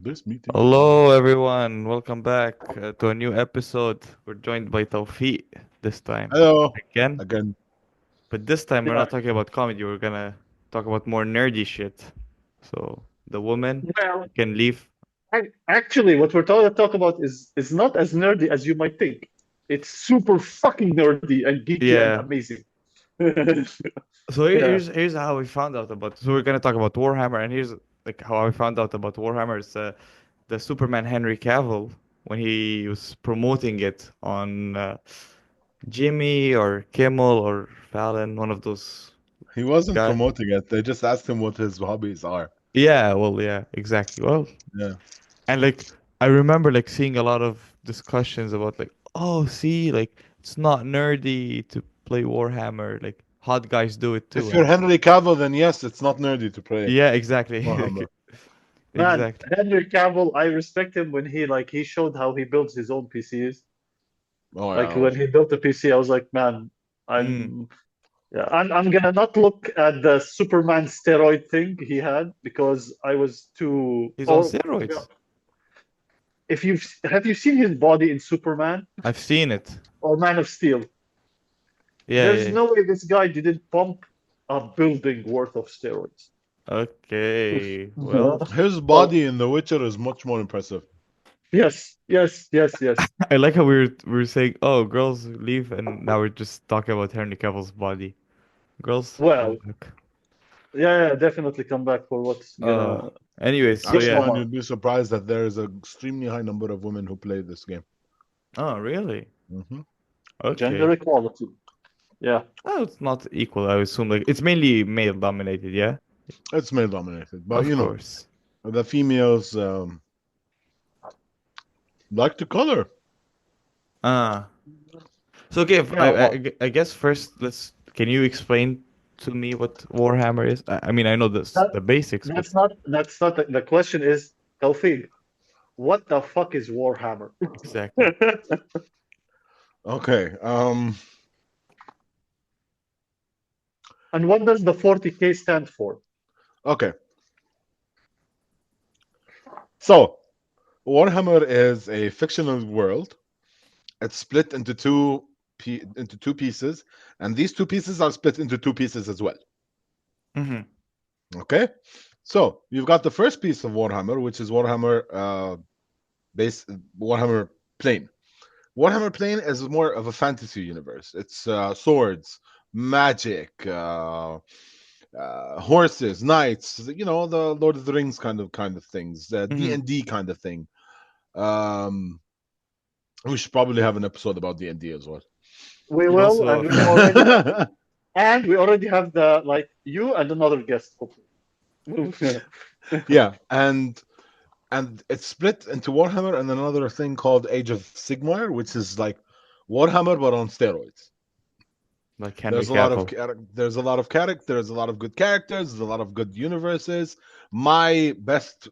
This meeting is now. Hello, everyone. Welcome back to a new episode. We're joined by Tawfeek this time Hello. again. Again. But this time, we're Yeah. not talking about comedy. We're gonna talk about more nerdy shit. So, the woman Well, can leave. actually, what we're going to talk about is not as nerdy as you might think. It's super fucking nerdy and geeky and Yeah. amazing. So, Yeah. here's how we found out about. So, we're gonna talk about Warhammer, and here's like how I found out about Warhammer. Is the Superman Henry Cavill when he was promoting it on Jimmy or Kimmel or Fallon, one of those He wasn't guys. promoting it. They just asked him what his hobbies are. Yeah, well, yeah, exactly. Well, Yeah. and like I remember like seeing a lot of discussions about like, oh, see, like it's not nerdy to play Warhammer. Like hot guys do it too, If you're and Henry Cavill, then yes, it's not nerdy to play yeah, exactly, Warhammer. Man, exactly. Henry Cavill, I respect him when he showed how he builds his own PCs. Oh Like yeah. when he built a PC, I was like, man, Mm. I'm yeah, I'm gonna not look at the Superman steroid thing he had because I was too He's on or yeah. steroids. If you've have you seen his body in Superman I've seen it. or Man of Steel? Yeah, There's yeah. no way this guy didn't pump a building worth of steroids. Okay. Well, His Well, body in The Witcher is much more impressive. yes, yes, yes, yes. I like how we were saying, oh, girls leave, and now we're just talking about Henry Cavill's body. Girls, come Well, back. yeah, definitely come back for what's Uh, gonna. anyways, so Yes, Actually, yeah. man, Omar. you'd be surprised that there is an extremely high number of women who play this game. Oh, really? hmm Okay. Gender equality. Yeah. Oh, it's not equal, I assume. Like, it's mainly male dominated, yeah? It's male dominated, but Of course. the females like the color. Ah. So, okay, Yeah, Omar. I guess first, can you explain to me what Warhammer is? I mean, I know this, That, the basics, but that's not the question is, Tawfeek, what the fuck is Warhammer? exactly. Okay. And what does the 40K stand for? Okay. So Warhammer is a fictional world. It's split into into two pieces, and these two pieces are split into two pieces as well. Mm-hmm. Okay, so you've got the first piece of Warhammer, which is Warhammer base Warhammer Plane. Warhammer Plane is more of a fantasy universe. It's swords, magic, horses, knights. You know, the Lord of the Rings kind of things, D Mm-hmm. and D kind of thing. Um, we should probably have an episode about D and D as well. We You will, also, and we already have the like you and another guest. Hopefully. Yeah, and it's split into Warhammer and another thing called Age of Sigmar, which is like Warhammer but on steroids. like Henry There's a lot of Cavill. there's a lot of character, there's a lot of good characters, there's a lot of good universes. My best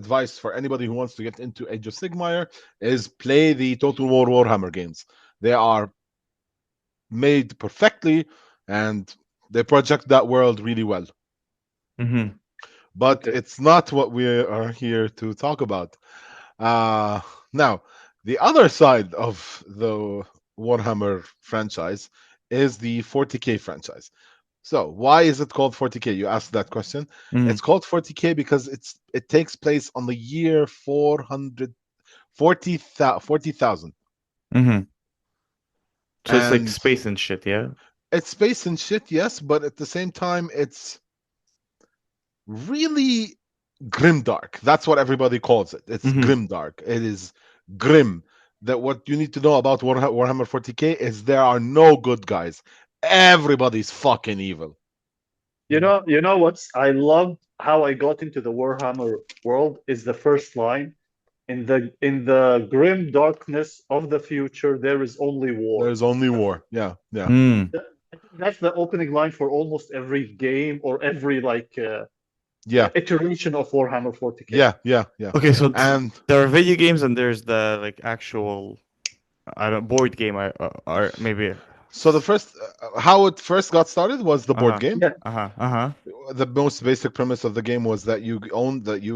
advice for anybody who wants to get into Age of Sigmar is play the Total War Warhammer games. They are made perfectly and they project that world really well. Mm-hmm. But Okay. it's not what we are here to talk about. Uh, Now, the other side of the Warhammer franchise is the 40K franchise. So, why is it called 40K? You asked that question. Mm-hmm. It's called 40K because it takes place on the year 40,000. Mm-hmm. So it's like And space and shit, yeah? it's space and shit, yes, but at the same time, it's really grimdark. That's what everybody calls it. It's Mm-hmm. grimdark. It is grim. That what you need to know about Warhammer 40K is there are no good guys. Everybody's fucking evil. You know what's I loved how I got into the Warhammer world is the first line. In the grim darkness of the future, there is only war. There's only war. Yeah, yeah, Mm. I think that's the opening line for almost every game or every yeah, iteration of Warhammer 40K. yeah, yeah, yeah. Okay, so And there are video games and there's the like actual I don't board game or maybe So the first, how it first got started was the board Uh-huh. game. Yeah. Uh-huh. Uh-huh. The most basic premise of the game was that you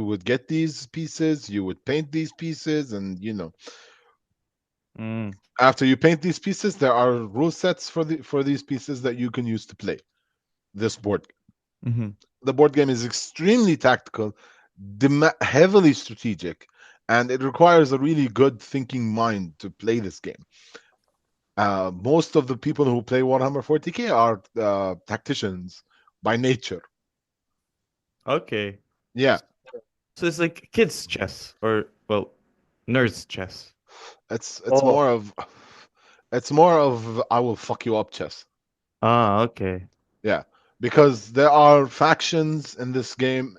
would get these pieces, you would paint these pieces, and Mm. after you paint these pieces, there are rule sets for these pieces that you can use to play this board. Mm-hmm. The board game is extremely tactical, heavily strategic, and it requires a really good thinking mind to play this game. Most of the people who play Warhammer 40k are tacticians by nature. Okay. Yeah, So it's like kids chess or well, nerds chess. it's Oh, more of I will fuck you up chess. Ah, okay. Yeah, because there are factions in this game.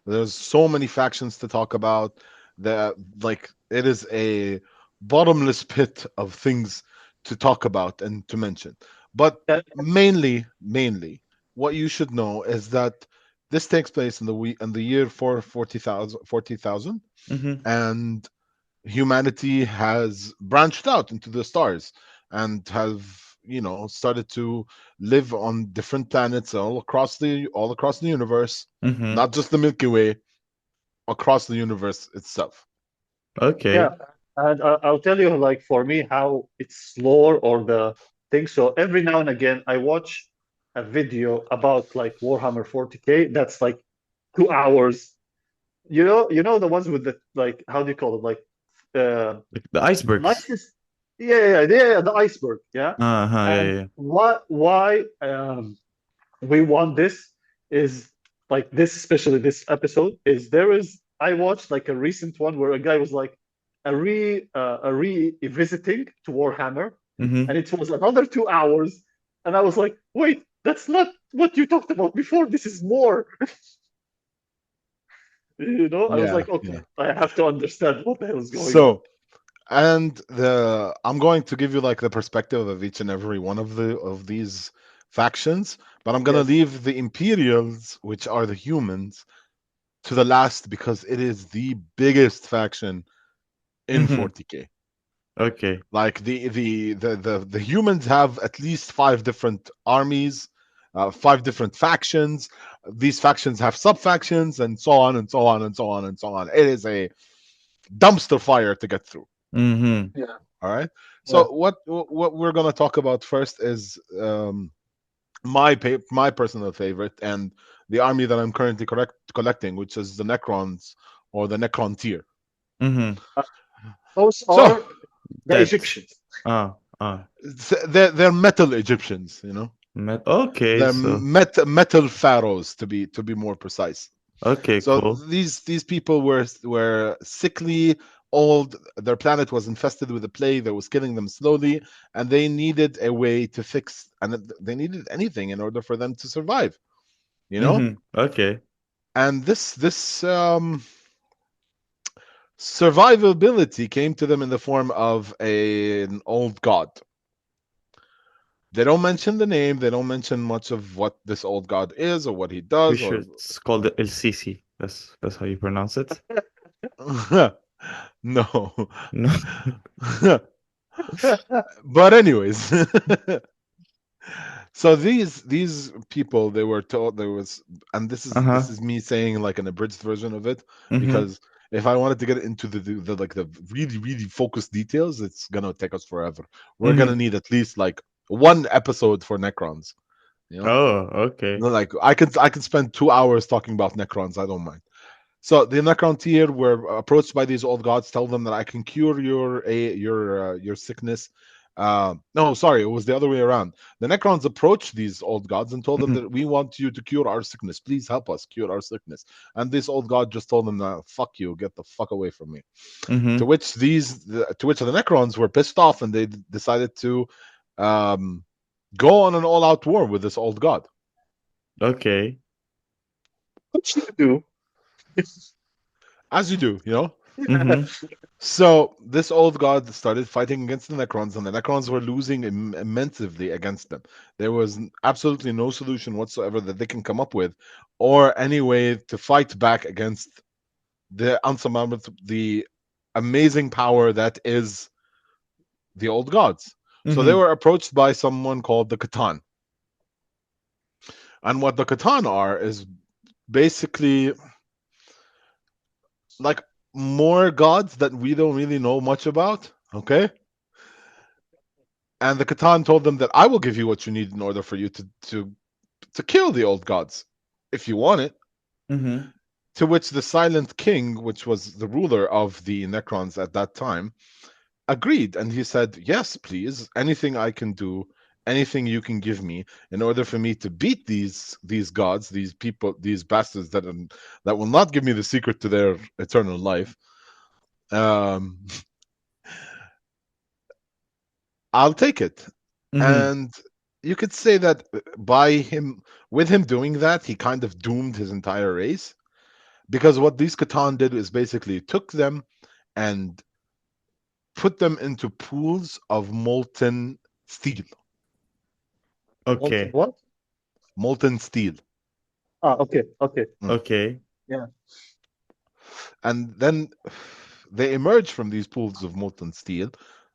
There's so many factions to talk about. That like it is a bottomless pit of things to talk about and to mention. But that, mainly, what you should know is that this takes place in the year for 40,000, Mm-hmm. and humanity has branched out into the stars and have started to live on different planets all across the universe, Mm-hmm. not just the Milky Way, across the universe itself. yeah. Okay. And I'll tell you, like, for me, how it's lore or the thing. So every now and again, I watch a video about like Warhammer 40K. That's like 2 hours. You know the ones with the like, how do you call it? Like, uh, Like the icebergs. nicest. Yeah, the iceberg. Yeah. Uh-huh, yeah, And yeah. why we want this is like this, especially this episode, is there is I watched like a recent one where a guy was like a revisiting to Warhammer, Mm-hmm. and it was another 2 hours, and I was like, wait, that's not what you talked about before. This is more. I was Yeah, like, yeah. okay, I have to understand what the hell is going on. So, and the I'm going to give you like the perspective of each and every one of these factions, but I'm gonna Yes. leave the Imperials, which are the humans, to the last because it is the biggest faction in Mm-hmm. 40k. Okay. Like the humans have at least five different armies, five different factions. These factions have sub factions, and so on and so on and so on and so on. It is a dumpster fire to get through. Mm-hmm. Yeah. All right. Yeah. So what we're gonna talk about first is my personal favorite and the army that I'm currently collecting, which is the Necrons or the Necron tier. Mm-hmm. Uh, those So are the That Egyptians. ah. they're metal Egyptians, Okay, they're so metal pharaohs to be more precise. okay, So cool. these people were sickly, old. Their planet was infested with a plague that was killing them slowly, and they needed a way to fix, and they needed anything in order for them to survive. You know, Mm-hmm. Okay. and this survivability came to them in the form of an old god. They don't mention the name. They don't mention much of what this old god is or what he We does or should it's called the El Sisi. That's how you pronounce it. no. No. But anyways, so these people, they were told there was, and this Uh-huh. is me saying like an abridged version of it, Mm-hmm. because if I wanted to get into the like the really really focused details, it's gonna take us forever. We're gonna Mm-hmm. need at least like one episode for Necrons. You know, Oh, okay. like I can spend 2 hours talking about Necrons. I don't mind. So the Necrontyr were approached by these old gods, tell them that I can cure your sickness. No, sorry, it was the other way around. The Necrons approached these old gods and told them Mm-hmm. that we want you to cure our sickness. Please help us cure our sickness. And this old god just told them, "Fuck you, get the fuck away from me." To Mm-hmm. which the Necrons were pissed off and they decided to um, go on an all-out war with this old god. Okay. What you do? As you do, you know. Mm-hmm. So this old god started fighting against the Necrons, and the Necrons were losing immensely against them. There was absolutely no solution whatsoever that they can come up with, or any way to fight back against the unsurmountable, the amazing power that is the old gods. So they Mm-hmm. were approached by someone called the Catan. And what the Catan are is basically like more gods that we don't really know much about. Okay. And the Catan told them that I will give you what you need in order for you to kill the old gods if you want it. Mm-hmm. To which the Silent King, which was the ruler of the Necrons at that time, agreed. And he said, yes, please, anything I can do, anything you can give me in order for me to beat these gods, these people, these bastards that will not give me the secret to their eternal life. Um, I'll take it. Mm-hmm. And you could say that with him doing that, he kind of doomed his entire race. Because what these Catan did is basically took them and put them into pools of molten steel. Molten Okay. what? Molten steel. Ah, okay, okay. Mm. Okay. Yeah. And then they emerge from these pools of molten steel.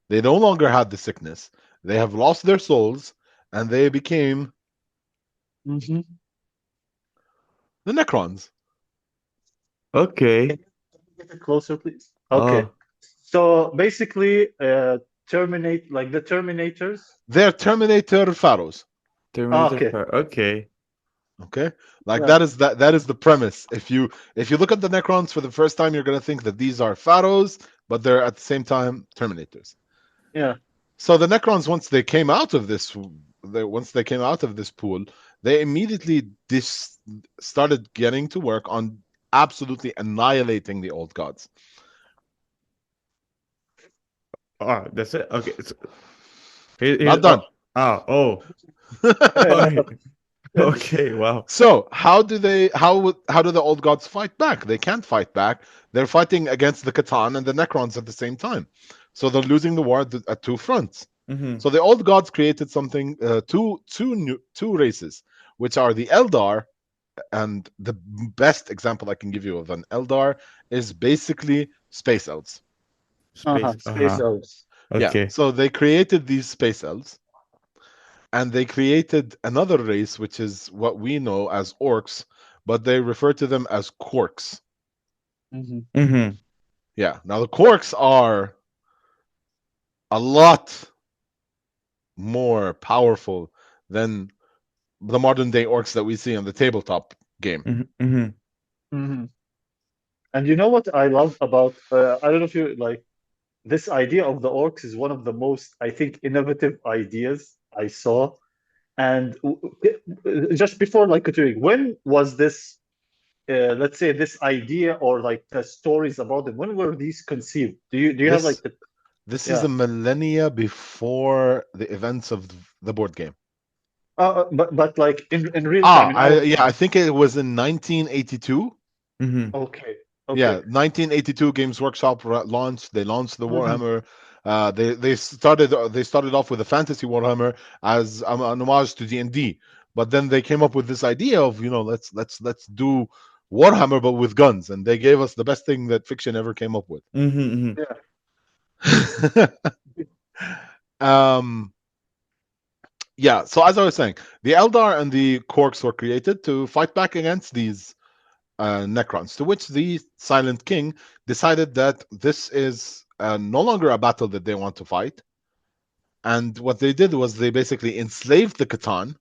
They no longer had the sickness. They have lost their souls, and they became Mm-hmm. the Necrons. Can Okay. you get it closer, please? Okay. Oh, So basically, Terminate, like the Terminators. They're Terminator pharaohs. Ah, Terminator okay. Fire. Okay. Okay, like Yeah. that is the premise. If you look at the Necrons for the first time, you're gonna think that these are pharaohs, but they're at the same time Terminators. Yeah. So the Necrons, once they came out of this pool, they immediately started getting to work on absolutely annihilating the old gods. Oh, that's it. Okay. Not Oh, done. oh. Okay. Wow. So how do the old gods fight back? They can't fight back. They're fighting against the Catan and the Necrons at the same time. So they're losing the war at two fronts. Mm-hmm. So the old gods created something, two races, which are the Eldar, and the best example I can give you of an Eldar is basically space elves. Space. Uh-huh. Space Uh-huh. elves. Yeah, Okay. so they created these space elves, and they created another race, which is what we know as orcs, but they refer to them as quarks. Mm-hmm. Mm-hmm. Yeah, now the quarks are a lot more powerful than the modern day orcs that we see on the tabletop game. Mm-hmm. Mm-hmm. Mm-hmm. And you know what I love about, I don't know if you like, this idea of the orcs is one of the most, I think, innovative ideas I saw. And just before like continuing, when was this, let's say, this idea or like the stories about them, when were these conceived? Do you have like This the, this is yeah. a millennia before the events of the board game. But like in real time, Ah, in I our yeah, I time. think it was in 1982. Mm-hmm. Okay. Okay. Yeah, 1982 Games Workshop launched. They launched the Hmm. Warhammer. They started off with a fantasy Warhammer as an homage to D&D, but then they came up with this idea of let's do Warhammer but with guns, and they gave us the best thing that fiction ever came up with. Mm-hmm. Mm-hmm. Yeah. um, yeah. So as I was saying, the Eldar and the Quarks were created to fight back against these Necrons, to which the Silent King decided that this is no longer a battle that they want to fight. And what they did was they basically enslaved the Catan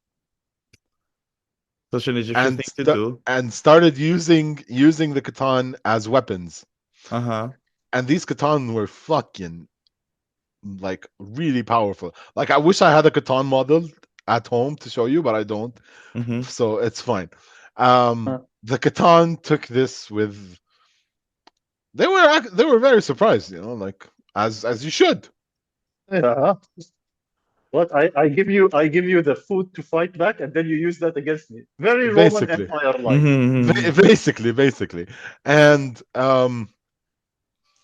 Such an Egyptian and thing to do. started using the Catan as weapons. Uh-huh. And these Catan were fucking like really powerful. Like I wish I had a Catan model at home to show you, but I don't. Mm-hmm. So it's fine. Uh, The Catan took this with they were very surprised, like as you should. yeah. What I give you the food to fight back, and then you use that against me. Very Roman Basically. Empire like. Mm-hmm. Basically. And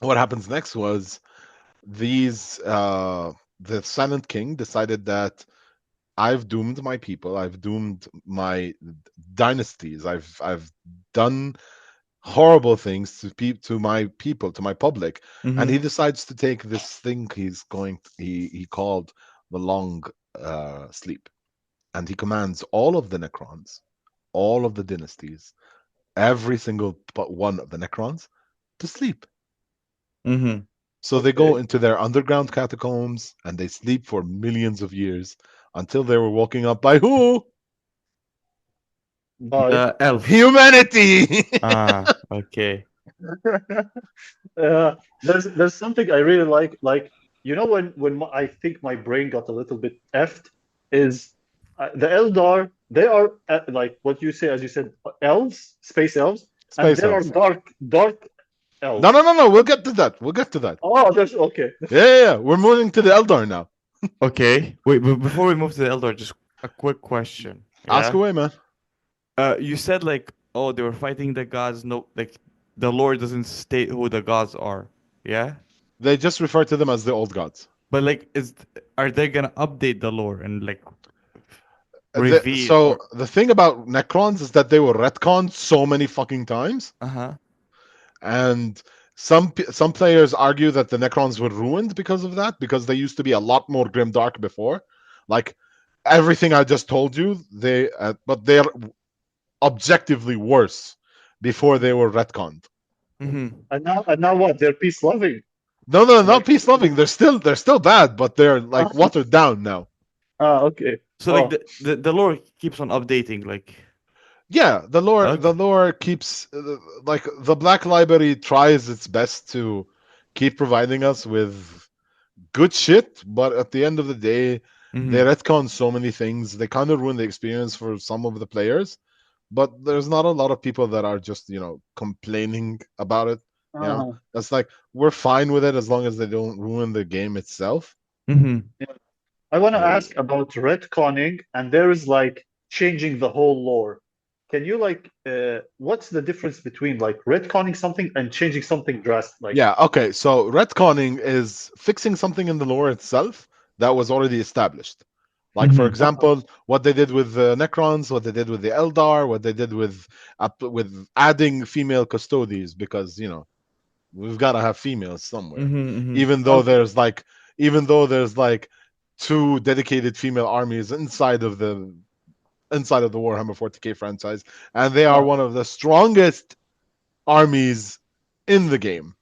what happens next was these the Silent King decided that I've doomed my people, I've doomed my dynasties, I've done horrible things to my people, to my public, and Mm-hmm. he decides to take this thing he called the long sleep, and he commands all of the Necrons, all of the dynasties, every single one of the Necrons to sleep. Mm-hmm. So they go Okay. into their underground catacombs and they sleep for millions of years until they were woken up by who? Bye. The elves. Humanity! Ah, okay. There's something I really like I think my brain got a little bit effed is the Eldar. They are like what you say, as you said, elves, space elves, and Space there are elves. dark No, no, elves. no, no. We'll get to that. We'll get to that. Oh, there's okay. Yeah, yeah, yeah. We're moving to the Eldar now. Okay. Wait, but before we move to the Eldar, just a quick question. Ask Yeah. away, man. You said like, oh, they were fighting the gods. No, like the lore doesn't state who the gods are. Yeah. They just refer to them as the old gods. But like, are they gonna update the lore and like reveal So or? the thing about Necrons is that they were retconned so many fucking times, Uh-huh. and some players argue that the Necrons were ruined because of that, because they used to be a lot more grimdark before. Like everything I just told you, but they're objectively worse before they were retconned. Mm-hmm. And now what? They're peace loving. No, no, not Like peace loving. They're still bad, but they're like watered down now. okay. So like Oh, the lore keeps on updating. Like, Yeah, the okay. lore keeps like the Black Library tries its best to keep providing us with good shit, but at the end of the day, they Mm-hmm. retcon so many things. They kind of ruin the experience for some of the players, but there's not a lot of people that are just complaining about it. You know, uh, that's like we're fine with it as long as they don't ruin the game itself. Mm-hmm. yeah. I want to Yeah. ask about retconning, and there is like changing the whole lore. Can you what's the difference between like retconning something and changing something drastic? Like, Yeah, okay. So retconning is fixing something in the lore itself that was already established. Like for Mm-hmm. example, what they did with the Necrons, what they did with the Eldar, what they did with adding female custodies, because we've got to have females somewhere. Mm-hmm. Mm-hmm. Even though okay, there's like two dedicated female armies inside of the Warhammer 40K franchise, and they are uh, one of the strongest armies in the game.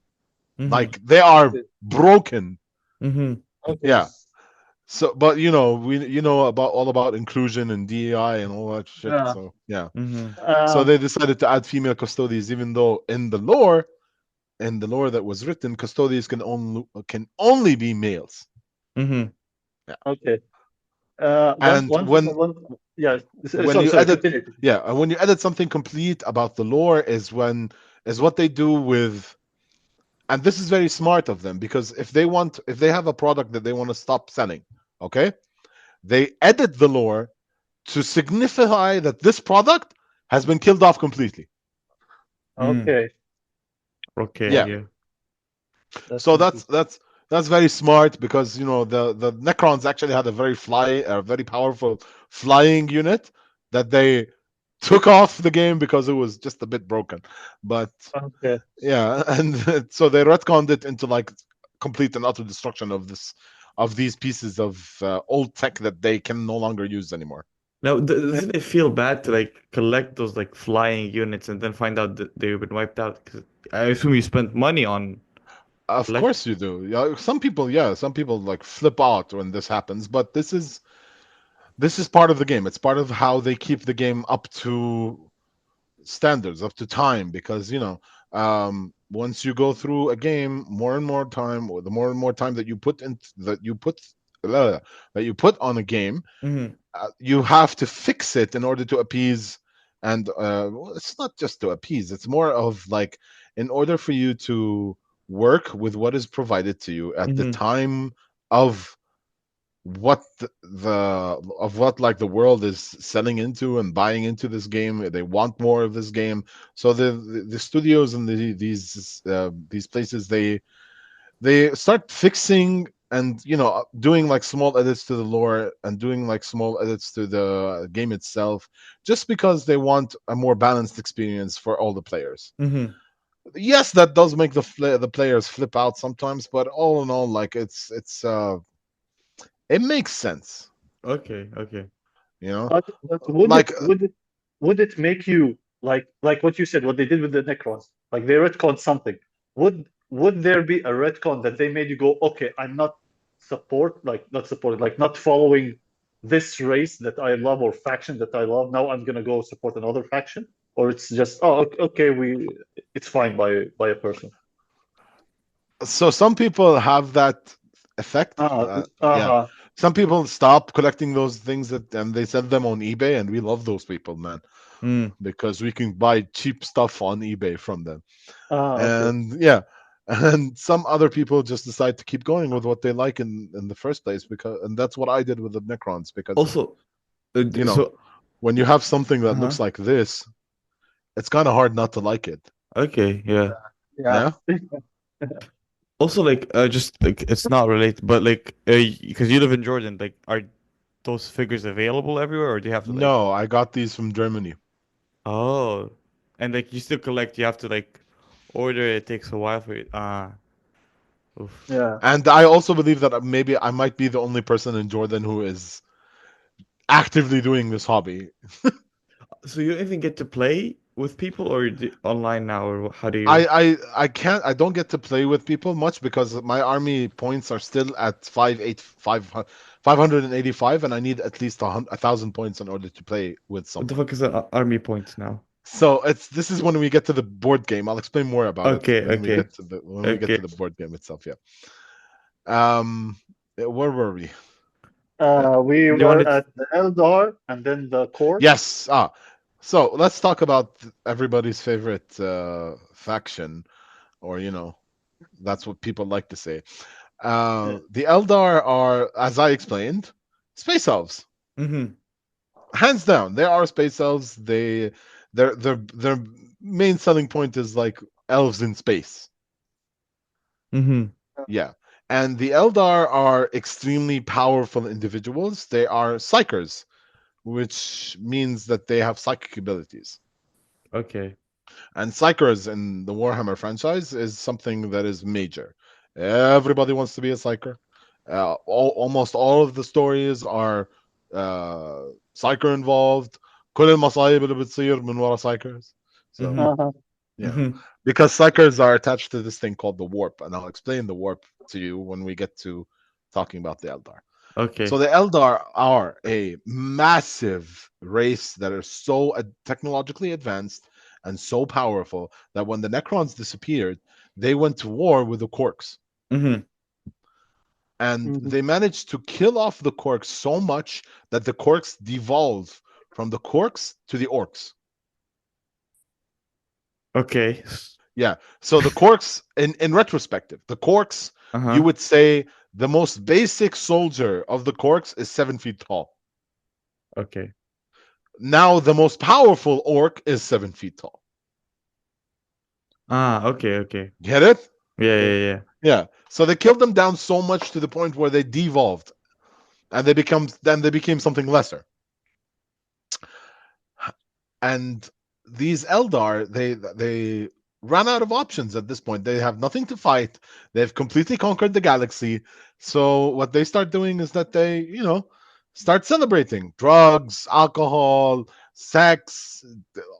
Mm-hmm. Like they are okay, broken. Mm-hmm. okay. Yeah. So, but we about all about inclusion and DEI and all that shit. Uh, So yeah. Mm-hmm. So um, they decided to add female custodies, even though in the lore that was written, custodians can only be males. Mm-hmm. Yeah. okay. One And one thing I want. Yeah. when Sorry, you sorry. edit Continue. yeah, and when you edit something complete about the lore is what they do with. And this is very smart of them, because if they have a product that they want to stop selling, okay, they edit the lore to signify that this product has been killed off completely. Mm. Okay, Okay. Yeah. okay. Yeah. That's So that's interesting. that's that's very smart, because the Necrons actually had a very powerful flying unit that they took off the game because it was just a bit broken. But Okay. yeah, and so they retconned it into like complete and utter destruction of these pieces of old tech that they can no longer use anymore. Now, Yeah. doesn't it feel bad to like collect those like flying units and then find out that they've been wiped out? Because I assume you spent money on Of collect. course you do. Yeah, some people like flip out when this happens, but this is part of the game. It's part of how they keep the game up to standards, up to time, because once you go through a game more and more time, or the more and more time uh, that you put on a game, Mm-hmm. you have to fix it in order to appease. And well, it's not just to appease, it's more of like, in order for you to work with what is provided to you at the Mm-hmm. time of what like the world is selling into and buying into this game. They want more of this game. So the studios and these places, they start fixing and doing like small edits to the lore and doing like small edits to the game itself, just because they want a more balanced experience for all the players. Mm-hmm. Yes, that does make the players flip out sometimes, but all in all, like It makes sense, Okay, okay. you know. But Like would it make you like what you said, what they did with the Necrons? Like they retconned something. Would there be a retcon that they made you go, okay, I'm not not support, like not following this race that I love or faction that I love. Now I'm gonna go support another faction, or it's just okay, it's fine by a person. so some people have that effect. Yeah, Uh-huh. some people stop collecting those things and they sell them on eBay, and we love those people, man, Mm. because we can buy cheap stuff on eBay from them. Okay. And yeah, and some other people just decide to keep going with what they like in the first place, because and that's what I did with the Necrons, because Also, you know, so when you have something that uh-huh. looks like this, it's kind of hard not to like it. Okay, yeah. Yeah. Yeah. Also, like, just like it's not related, but like, because you live in Jordan, like, are those figures available everywhere, or do you have to like, No, I got these from Germany. oh, and like you still collect, you have to like order it takes a while for it. Oof. Yeah. And I also believe that maybe I might be the only person in Jordan who is actively doing this hobby. So you don't even get to play with people, or online now, or how do you? I don't get to play with people much because my army points are still at 585, and I need at least 1,000 points in order to play with What the someone. fuck is an army point now? So it's this is when we get to the board game. I'll explain more about it Okay, when we okay, get to okay. the board game itself. Yeah. Where were we? We You were wanted? at the Eldar and then the Corks. Yes. So let's talk about everybody's favorite faction, or that's what people like to say. Yeah. The Eldar are, as I explained, space elves. Mm-hmm. Hands down, they are space elves. Their main selling point is like elves in space. Mm-hmm. Yeah. And the Eldar are extremely powerful individuals. They are psychers, which means that they have psychic abilities. Okay. And psychers in the Warhammer franchise is something that is major. Everybody wants to be a psyker. Almost all of the stories are psyker involved. كل المصايب اللي بتصير من ورا psychers. So Mm-hmm. Uh-huh. yeah, Mm-hmm. because psychers are attached to this thing called the warp, and I'll explain the warp to you when we get to talking about the Eldar. So Okay. the Eldar are a massive race that are so technologically advanced and so powerful that when the Necrons disappeared, they went to war with the Quarks. Mm-hmm. And Mhm. they managed to kill off the Quarks so much that the Quarks devolved from the Quarks to the Orcs. Okay. Yeah. So the Quarks, in retrospective, the Quarks, you Uh-huh. would say the most basic soldier of the Quarks is 7 feet tall. Okay. Now the most powerful orc is 7 feet tall. Okay, okay. Get it? Yeah, Okay. yeah, yeah. Yeah. So they killed them down so much to the point where they devolved and they became something lesser. And these Eldar, they ran out of options at this point. They have nothing to fight. They've completely conquered the galaxy. So what they start doing is that they, start celebrating drugs, alcohol, sex,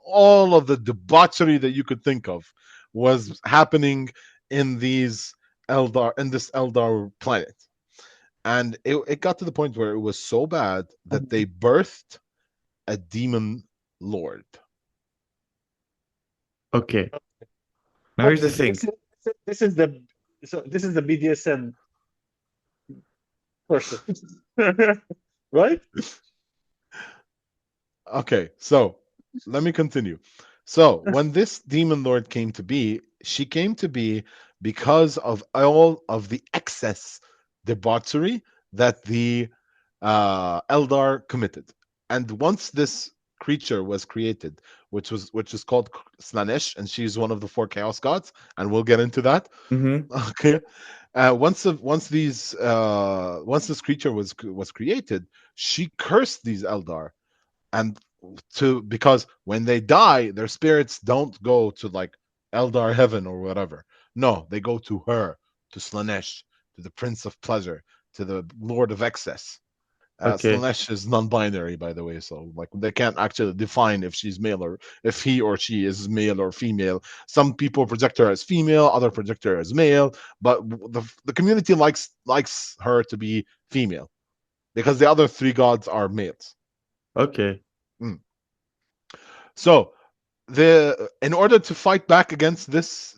all of the debauchery that you could think of was happening in this Eldar planet. And it got to the point where it was so bad that they birthed a demon lord. Okay. Now here's the Okay. thing. This is the BDSM person, right? Okay, so let me continue. So when this demon lord came to be, she came to be because of all of the excess debauchery that the Eldar committed. And once this creature was created, which is called Slanesh, and she's one of the four chaos gods, and we'll get into that. Mm-hmm. Okay. Once this creature was created, she cursed these Eldar, and because when they die, their spirits don't go to like Eldar heaven or whatever. No, they go to her, to Slanesh, to the Prince of Pleasure, to the Lord of Excess. Okay. Slanesh is non-binary, by the way, so like they can't actually define if she's male or if he or she is male or female. Some people project her as female, other project her as male, but the community likes her to be female because the other three gods are males. Okay. Mm. So the in order to fight back against this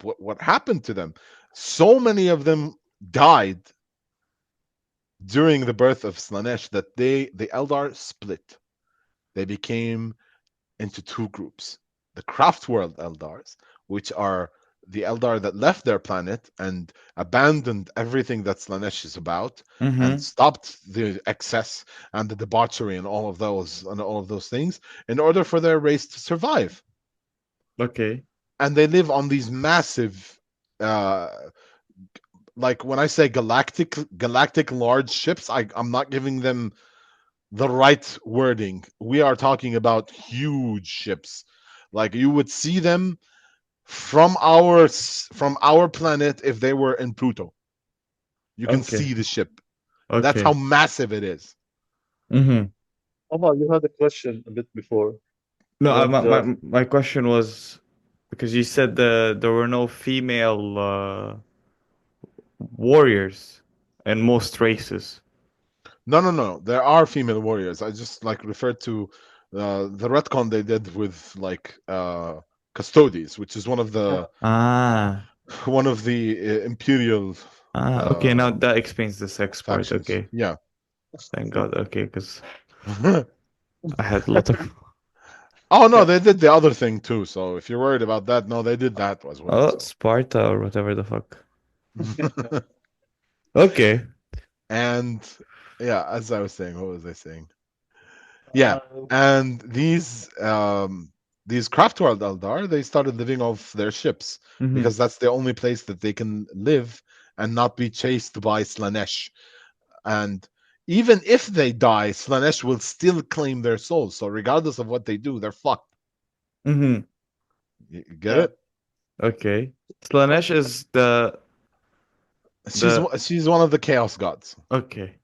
what happened to them, so many of them died during the birth of Slanesh that the Eldar split. They became into two groups: the Craftworld Eldars, which are the Eldar that left their planet and abandoned everything that Slanesh is about and Mm-hmm. stopped the excess and the debauchery and all of those things in order for their race to survive. Okay. And they live on these massive uh like when I say galactic large ships, I'm not giving them the right wording. We are talking about huge ships. Like you would see them from our planet if they were in Pluto. You can Okay. see the ship. That's how Okay. massive it is. Mm-hmm. Omar, you had a question a bit before. No, What my question was because you said there were no female warriors in most races. No. There are female warriors. I just like referred to the retcon they did with like Custodes, which is yeah. Ah. one of the imperial Ah. Okay. Now uh, that explains the sex part. factions. Okay. Yeah. Thank God. Okay, because I had a lot of. Oh no, Yeah. they did the other thing too. So if you're worried about that, no, they did that as well. Oh, So Sparta or whatever the fuck. Okay. and yeah, as I was saying, what was I saying? Yeah, Uh, and these Craftworld Eldar, they started living off their ships Mm-hmm. because that's the only place that they can live and not be chased by Slanesh. And even if they die, Slanesh will still claim their souls. So regardless of what they do, they're fucked. Mm-hmm. You get yeah. it? Okay. Uh, Slanesh is the She's one of the chaos gods. okay.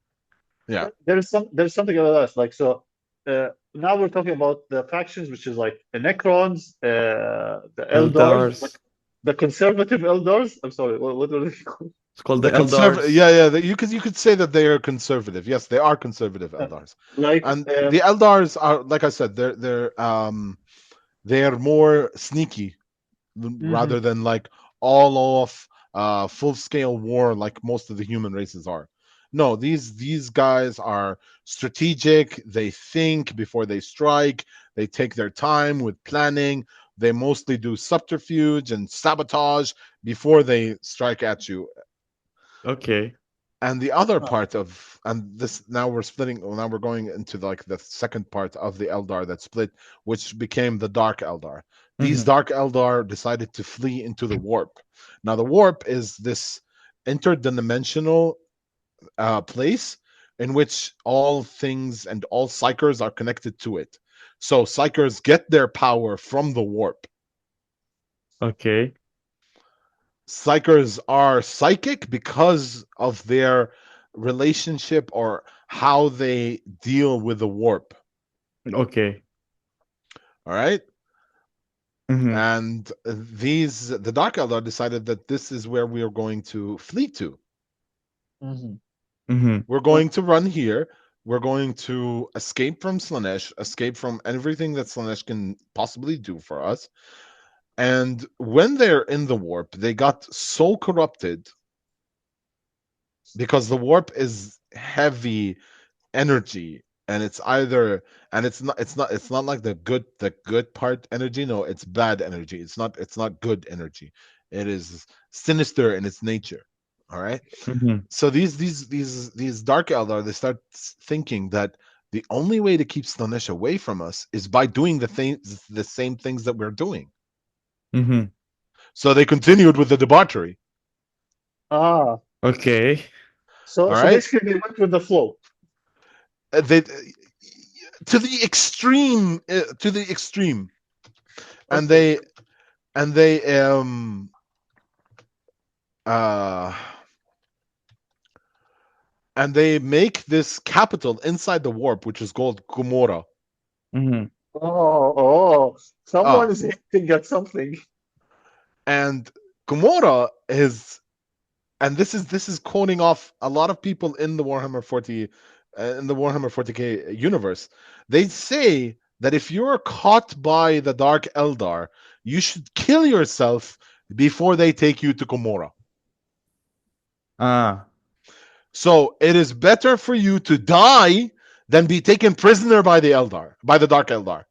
Yeah. there's something about us like so. Now we're talking about the factions, which is like the Necrons, the Eldars, like Eldars. the conservative Eldars. I'm sorry, what are they called? It's called the The conservative, Eldars. yeah. You could say that they are conservative. Yes, they are conservative Uh, Eldars, like and the Eldars are, like I said, they're more sneaky mhm, rather than like all off full scale war like most of the human races are. No, these guys are strategic. They think before they strike. They take their time with planning. They mostly do subterfuge and sabotage before they strike at you. Okay. And the other uh, part of, and this, now we're going into like the second part of the Eldar that split, which became the Dark Eldar. These Mm-hmm. Dark Eldar decided to flee into the warp. Now the warp is this interdimensional place in which all things and all psychers are connected to it. So psychers get their power from the warp. Okay. Psychers are psychic because of their relationship or how they deal with the warp. Okay. All right. Mm-hmm. And the Dark Eldar decided that this is where we are going to flee to. mhm. Mm-hmm. We're going to run here. We're going to escape from Slanesh, escape from everything that Slanesh can possibly do for us. And when they're in the warp, they got so corrupted because the warp is heavy energy, and it's either, and it's not like the good part energy. No, it's bad energy. It's not good energy. It is sinister in its nature. All right. Mm-hmm. So these Dark Eldar, they start thinking that the only way to keep Slanesh away from us is by doing the same things that we're doing. Mm-hmm. So they continued with the debauchery. Ah, Okay. so All so right. basically they went with the flow. They to the extreme, and Okay. they uh and they make this capital inside the warp, which is called Gomorrah. Mm-hmm. Oh, Ah, someone is hinting at something. and Gomorrah is, and this is quoting off a lot of people in the Warhammer 40, in the Warhammer 40k universe. They say that if you're caught by the Dark Eldar, you should kill yourself before they take you to Gomorrah. Ah. So it is better for you to die than be taken prisoner by the Eldar, by the Dark Eldar.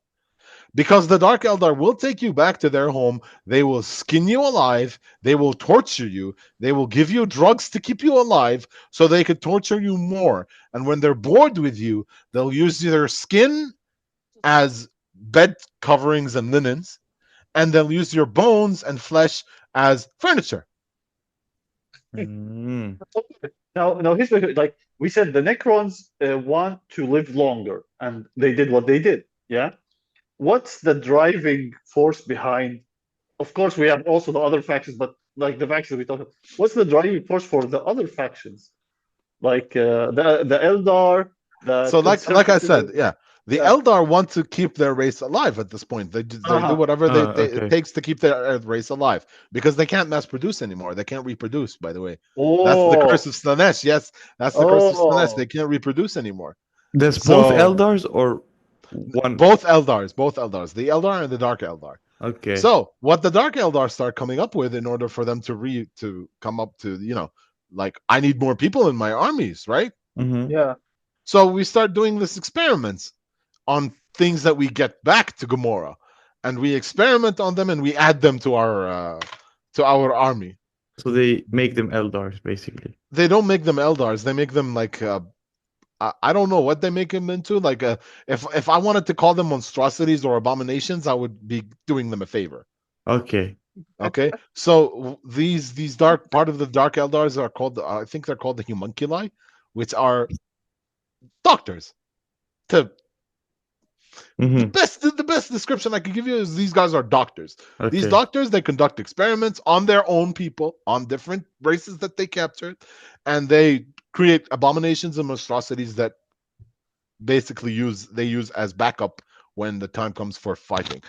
Because the Dark Eldar will take you back to their home. They will skin you alive. They will torture you. They will give you drugs to keep you alive so they could torture you more. And when they're bored with you, they'll use their skin as bed coverings and linens, and they'll use your bones and flesh as furniture. Mm. Now, here's like we said, the Necrons want to live longer, and they did what they did. Yeah. What's the driving force behind? Of course, we have also the other factions, but like the factions we talked about, what's the driving force for the other factions? Like the Eldar, the So, like I said, conservative. yeah, the Yeah. Eldar want to keep their race alive at this point. They do Uh-huh. whatever it Okay. takes to keep their race alive because they can't mass produce anymore. They can't reproduce. By the way, that's the curse Oh, of Slanesh. Yes, that's the curse of Slanesh. They oh, can't reproduce anymore. There's both So Eldars or one? both Eldars, the Eldar and the Dark Eldar. Okay. So what the Dark Eldar start coming up with in order for them to come up to, like, I need more people in my armies, right? Mm-hmm. yeah. So we start doing this experiments on things that we get back to Gomorrah, and we experiment on them and we add them to our army. So they make them Eldars, basically. They don't make them Eldars. They make them like I don't know what they make them into. Like if I wanted to call them monstrosities or abominations, I would be doing them a favor. Okay. Okay, so these dark part of the Dark Eldars are called, I think they're called the Homunculi, which are doctors. To Mm-hmm. the best description I could give you is these guys are doctors. These Okay. doctors, they conduct experiments on their own people, on different races that they captured, and they create abominations and monstrosities that basically use as backup when the time comes for fighting.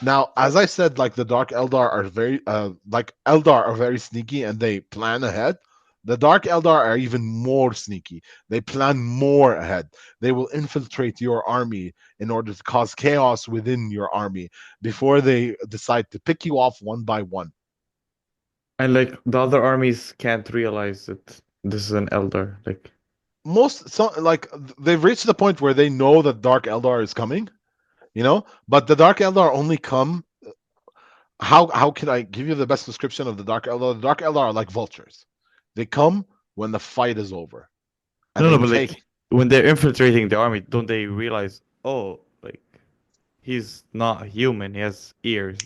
Now, as I said, like the Dark Eldar are very Eldar are very sneaky and they plan ahead. The Dark Eldar are even more sneaky. They plan more ahead. They will infiltrate your army in order to cause chaos within your army before they decide to pick you off one by one. And like the other armies can't realize that this is an Eldar. Like, Like they've reached the point where they know that Dark Eldar is coming, but the Dark Eldar only come. How can I give you the best description of the Dark Eldar? The Dark Eldar are like vultures. They come when the fight is over, and no, they no, but take. like when they're infiltrating the army, don't they realize, oh, like he's not human, he has ears?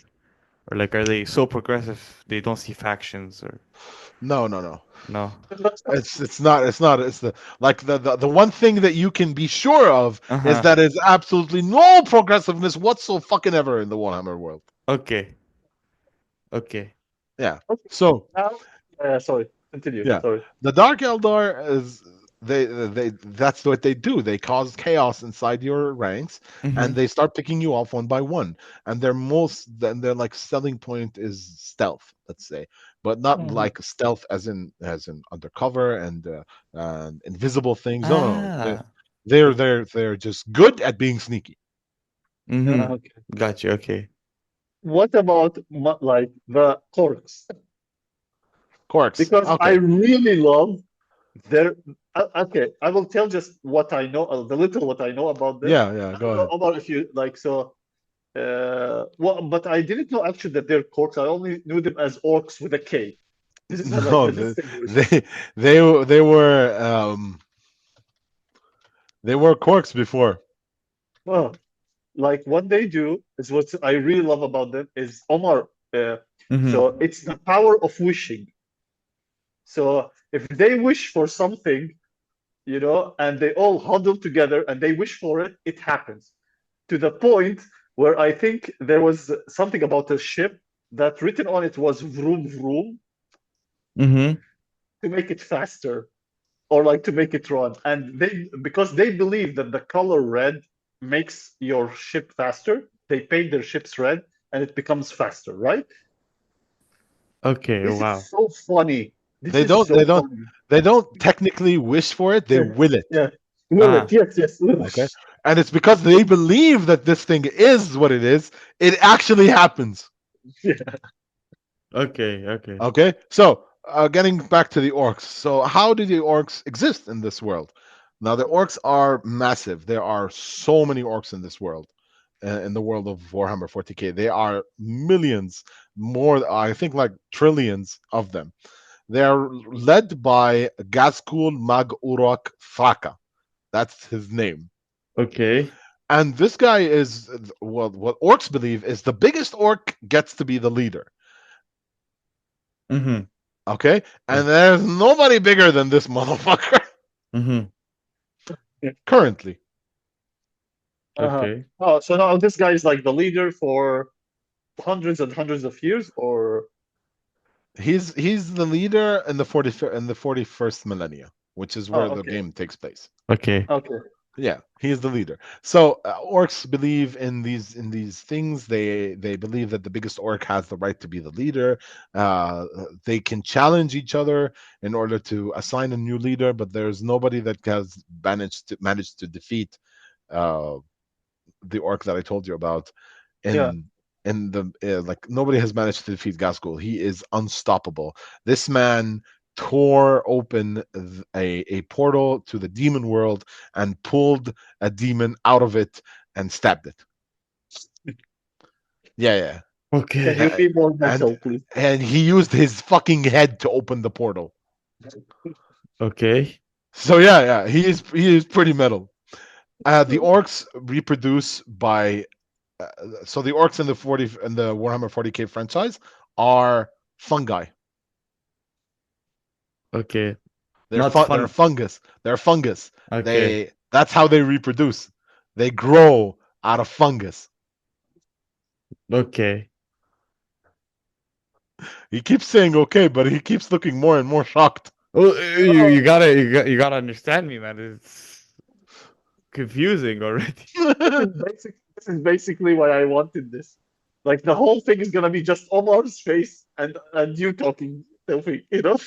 Or like, are they so progressive they don't see factions or No, no, no. no? It's not. It's the one thing that you can be sure of is Uh-huh. that is absolutely no progressiveness whatsoever fucking ever in the Warhammer world. Okay. Okay. Yeah. Okay. So Now, sorry. Continue. yeah, Sorry. the Dark Eldar is they that's what they do. They cause chaos inside your ranks, Mm-hmm. and they start picking you off one by one. And their like selling point is stealth, let's say, but not Mhm. like stealth as in undercover and invisible things. No, no, no. Ah. They're just good at being sneaky. Mm-hmm. Okay. Gotcha. Okay. What about like the Corks? Corks. Because I Okay. really love their. Okay, I will tell just what I know, the little what I know about them. Yeah, yeah. I Go don't know, ahead. Omar, if you like. So, well, but I didn't know actually that they're Corks. I only knew them as orcs with a K. This is like No, the distinguish. they they were corks before. Well, like what they do is what I really love about them is Omar. Mm-hmm. So it's the power of wishing. So if they wish for something, and they all huddle together and they wish for it, it happens. To the point where I think there was something about a ship that written on it was vroom vroom Mm-hmm. to make it faster. or like to make it run. And they, because they believe that the color red makes your ship faster, they paint their ships red and it becomes faster, right? Okay, This is wow. so funny. This They is don't. so They don't. funny. They don't technically wish for it. They Yeah, will it. yeah. Will it? Ah, Yes, yes. Will it. Okay, and it's because they believe that this thing is what it is. It actually happens. Yeah. okay, okay. Okay, so getting back to the orcs. So how do the orcs exist in this world? Now the orcs are massive. There are so many orcs in this world, in the world of Warhammer 40k. They are millions, more. I think like trillions of them. They are led by Gazkul Mag Uruk Thraka. That's his name. Okay. And this guy is what orcs believe is the biggest orc gets to be the leader. Mm-hmm. Okay, and there's nobody bigger than this motherfucker Mm-hmm. currently. Uh-huh. Okay. Oh, so now this guy is like the leader for hundreds and hundreds of years, or He's the leader in the 41st millennia, which is where oh, the okay, game takes place. Okay. okay, Yeah, he's the leader. So orcs believe in these things. They believe that the biggest orc has the right to be the leader. They can challenge each other in order to assign a new leader, but there's nobody that has managed to defeat uh, the orc that I told you about. yeah. In the like nobody has managed to defeat Gaskell. He is unstoppable. This man tore open a portal to the demon world and pulled a demon out of it and stabbed it. Yeah, yeah. Can Okay. you be more And metal, please? and he used his fucking head to open the portal. Okay. So yeah, yeah, he is pretty metal. The orcs reproduce by uh, so the orcs in the Warhammer 40k franchise are fungi. Okay. They're Not fun. They're fun. fungus. They're fungus. Okay. That's how they reproduce. They grow out of fungus. Okay. He keeps saying okay, but he keeps looking more and more shocked. Oh, Oh, you gotta understand me, man. It's confusing already. this is basically why I wanted this. Like the whole thing is gonna be just Omar's face and you talking, Tawfeek, you know?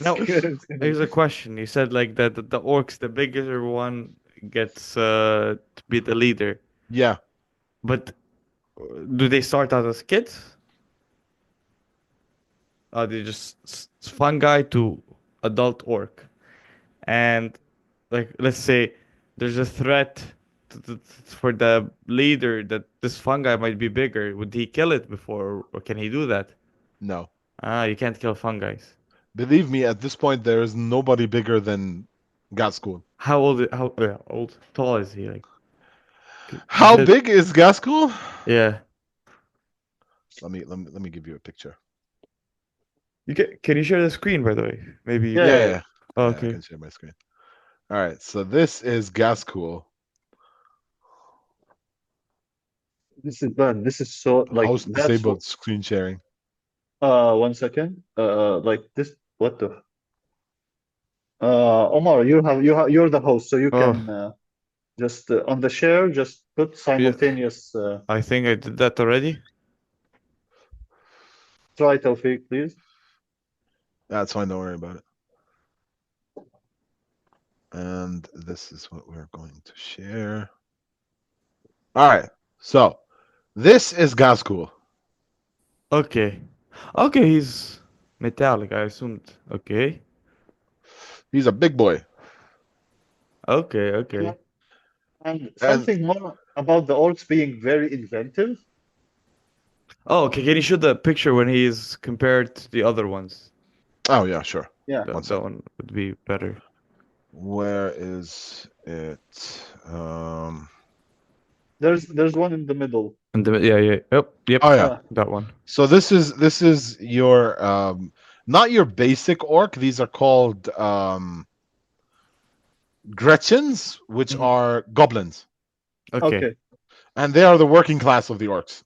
Now, It's gonna here's be- a question. You said like that the orcs, the bigger one, gets to be the leader. Yeah, But do they start out as kids? They just fungi to adult orc, and like let's say there's a threat for the leader that this fungi might be bigger. Would he kill it before, or can he do that? no. Ah, you can't kill fungi. Believe me, at this point, there is nobody bigger than Gaskell. How old? How old? Tall is he? Like you How said, big is Gaskell? yeah. Let me give you a picture. Can you share the screen by the way? Maybe you Yeah, Yeah, can. yeah, yeah, Oh, yeah. I okay. can share my screen. All right, so this is Gaskell. this is bad. This is so like Host that's disabled screen sharing. 1 second. Like this what the Omar, you're the host, so you Oh, can just on the share, just put yeah. simultaneous I think I did that already. try Tawfeek, please. That's fine. Don't worry about it. And this is what we're going to share. All right. So this is Gaskell. Okay. Okay, he's metallic. I assumed. Okay. He's a big boy. Okay. Yeah. Okay. And And something more about the orcs being very inventive. Oh, okay. Can you show the picture when he's compared to the other ones? oh yeah, sure. Yeah. One That second. one would be better. Where is it? There's one in the middle. And yeah, yeah. Yep. Yep. Oh yeah. Yeah. That one. So this is your not your basic orc. These are called Gretchens, which Mhm. are goblins, Okay. Okay. and they are the working class of the orcs.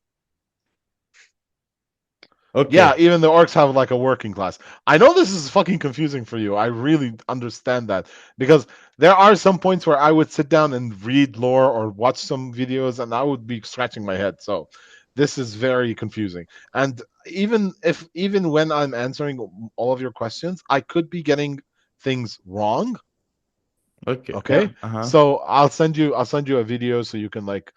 Yeah, Okay. even the orcs have like a working class. I know this is fucking confusing for you. I really understand that because there are some points where I would sit down and read lore or watch some videos and I would be scratching my head. So this is very confusing. And even when I'm answering all of your questions, I could be getting things wrong. Okay. Yeah. Okay? Uh-huh. So I'll send you a video so you can like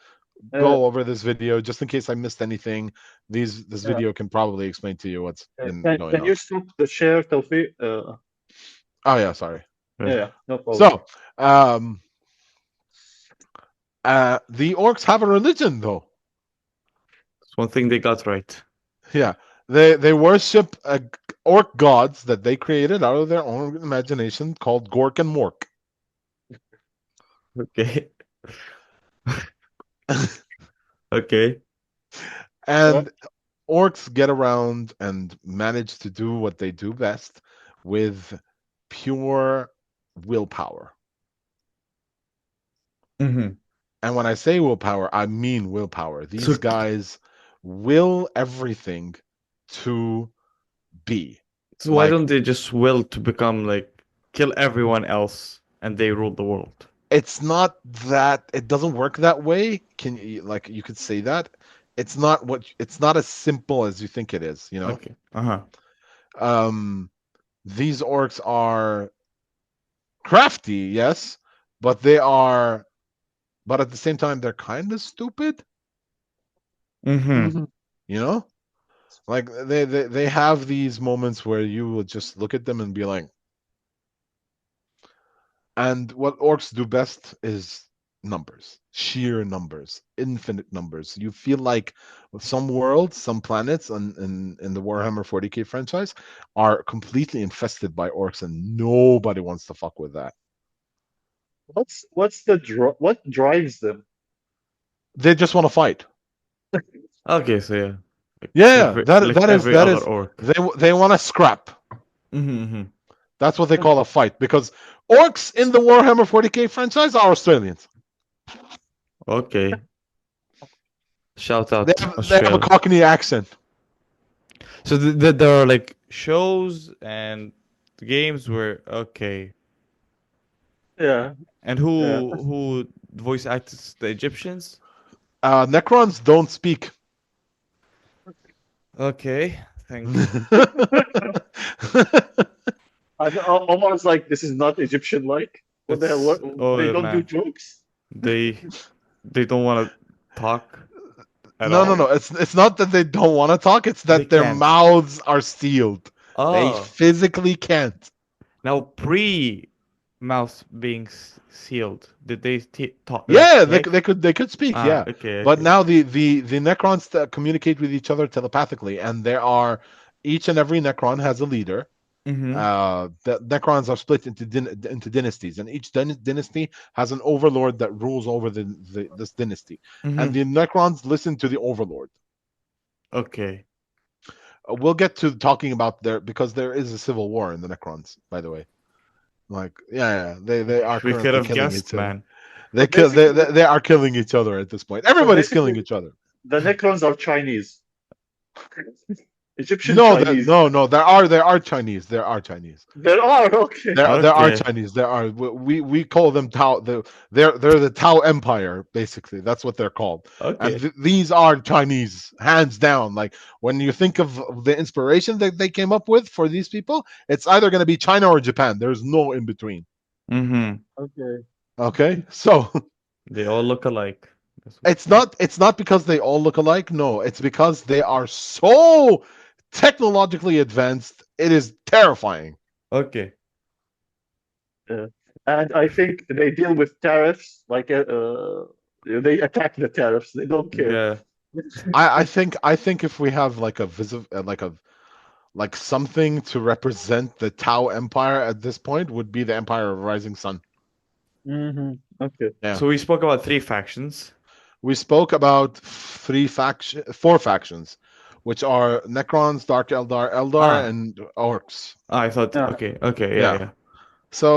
Uh, go over this video just in case I missed anything. This yeah. video can probably explain to you what's been going Can on. you stop the share, Tawfeek? Oh yeah, sorry. Yeah. Yeah, no problem. So, um, the orcs have a religion, though. It's one thing they got right. Yeah, they worship orc gods that they created out of their own imagination, called Gork and Mork. Okay. Okay. Yeah. And orcs get around and manage to do what they do best with pure willpower. Mm-hmm. And when I say willpower, I mean willpower. So, These guys will everything to be. so why Like, don't they just will to become like kill everyone else and they rule the world? it's not that it doesn't work that way. Can you like you could say that? It's not as simple as you think it is, you know? Okay. Uh-huh. Um these orcs are crafty, yes, but but at the same time they're kind of stupid, Mm-hmm. Mhm. you know? Like they have these moments where you will just look at them and be like, and what orcs do best is numbers, sheer numbers, infinite numbers. You feel like some worlds, some planets in the Warhammer 40K franchise are completely infested by orcs, and nobody wants to fuck with that. What drives them? They just want to fight. Okay, so yeah. Yeah, Like every that other is orc. they want to scrap. Mm-hmm. Mm-hmm. That's what they call a fight because orcs in the Warhammer 40K franchise are Australians. Okay. Shout They out have a Australia. Cockney accent. So there are like shows and games where okay. Yeah, And yeah. who voice acts the Egyptians? Necrons don't speak. Okay, thank you. Omar's like, this is not Egyptian-like. What the hell? It's They oh don't do man, jokes? they they don't want to talk at No, no, all. no. It's not that they don't want to talk. It's They that their can't. mouths are sealed. They Oh, physically can't. now pre mouth being sealed. Did they talk Yeah, like? they could speak. Ah, Yeah, okay, but okay. now the Necrons communicate with each other telepathically, and there are each and every Necron has a leader. Mm-hmm. The Necrons are split into dynasties, and each dynasty has an overlord that rules over this dynasty, and Mm-hmm. the Necrons listen to the overlord. Okay. We'll get to talking about there because there is a civil war in the Necrons, by the way. Like, yeah, they are We could currently have killing guessed, each other. man. So basically, They are killing each other at this point. so Everybody's killing basically, each other. the Necrons are Chinese. Egyptian No, Chinese. no. There are Chinese. There are Chinese. There are, okay. There are Okay. Chinese. There are we call them Tao. They're the Tao Empire. Basically, that's what they're called. And Okay. these are Chinese, hands down. Like when you think of the inspiration that they came up with for these people, it's either going to be China or Japan. There's no in between. Mm-hmm. Okay. Okay, so They all look alike. That's what it's not because they all look alike. No, it's because they are so technologically advanced. It is terrifying. Okay. Yeah. And I think they deal with tariffs like they attack the tariffs. They don't care. Yeah. I think if we have like a like something to represent the Tao Empire at this point would be the Empire of Rising Sun. Okay. Yeah. So we spoke about three factions. We spoke about four factions, which are Necrons, Dark Eldar, Ah, and Orcs. I thought. Yeah. Okay. Okay. Yeah. Yeah. Yeah. So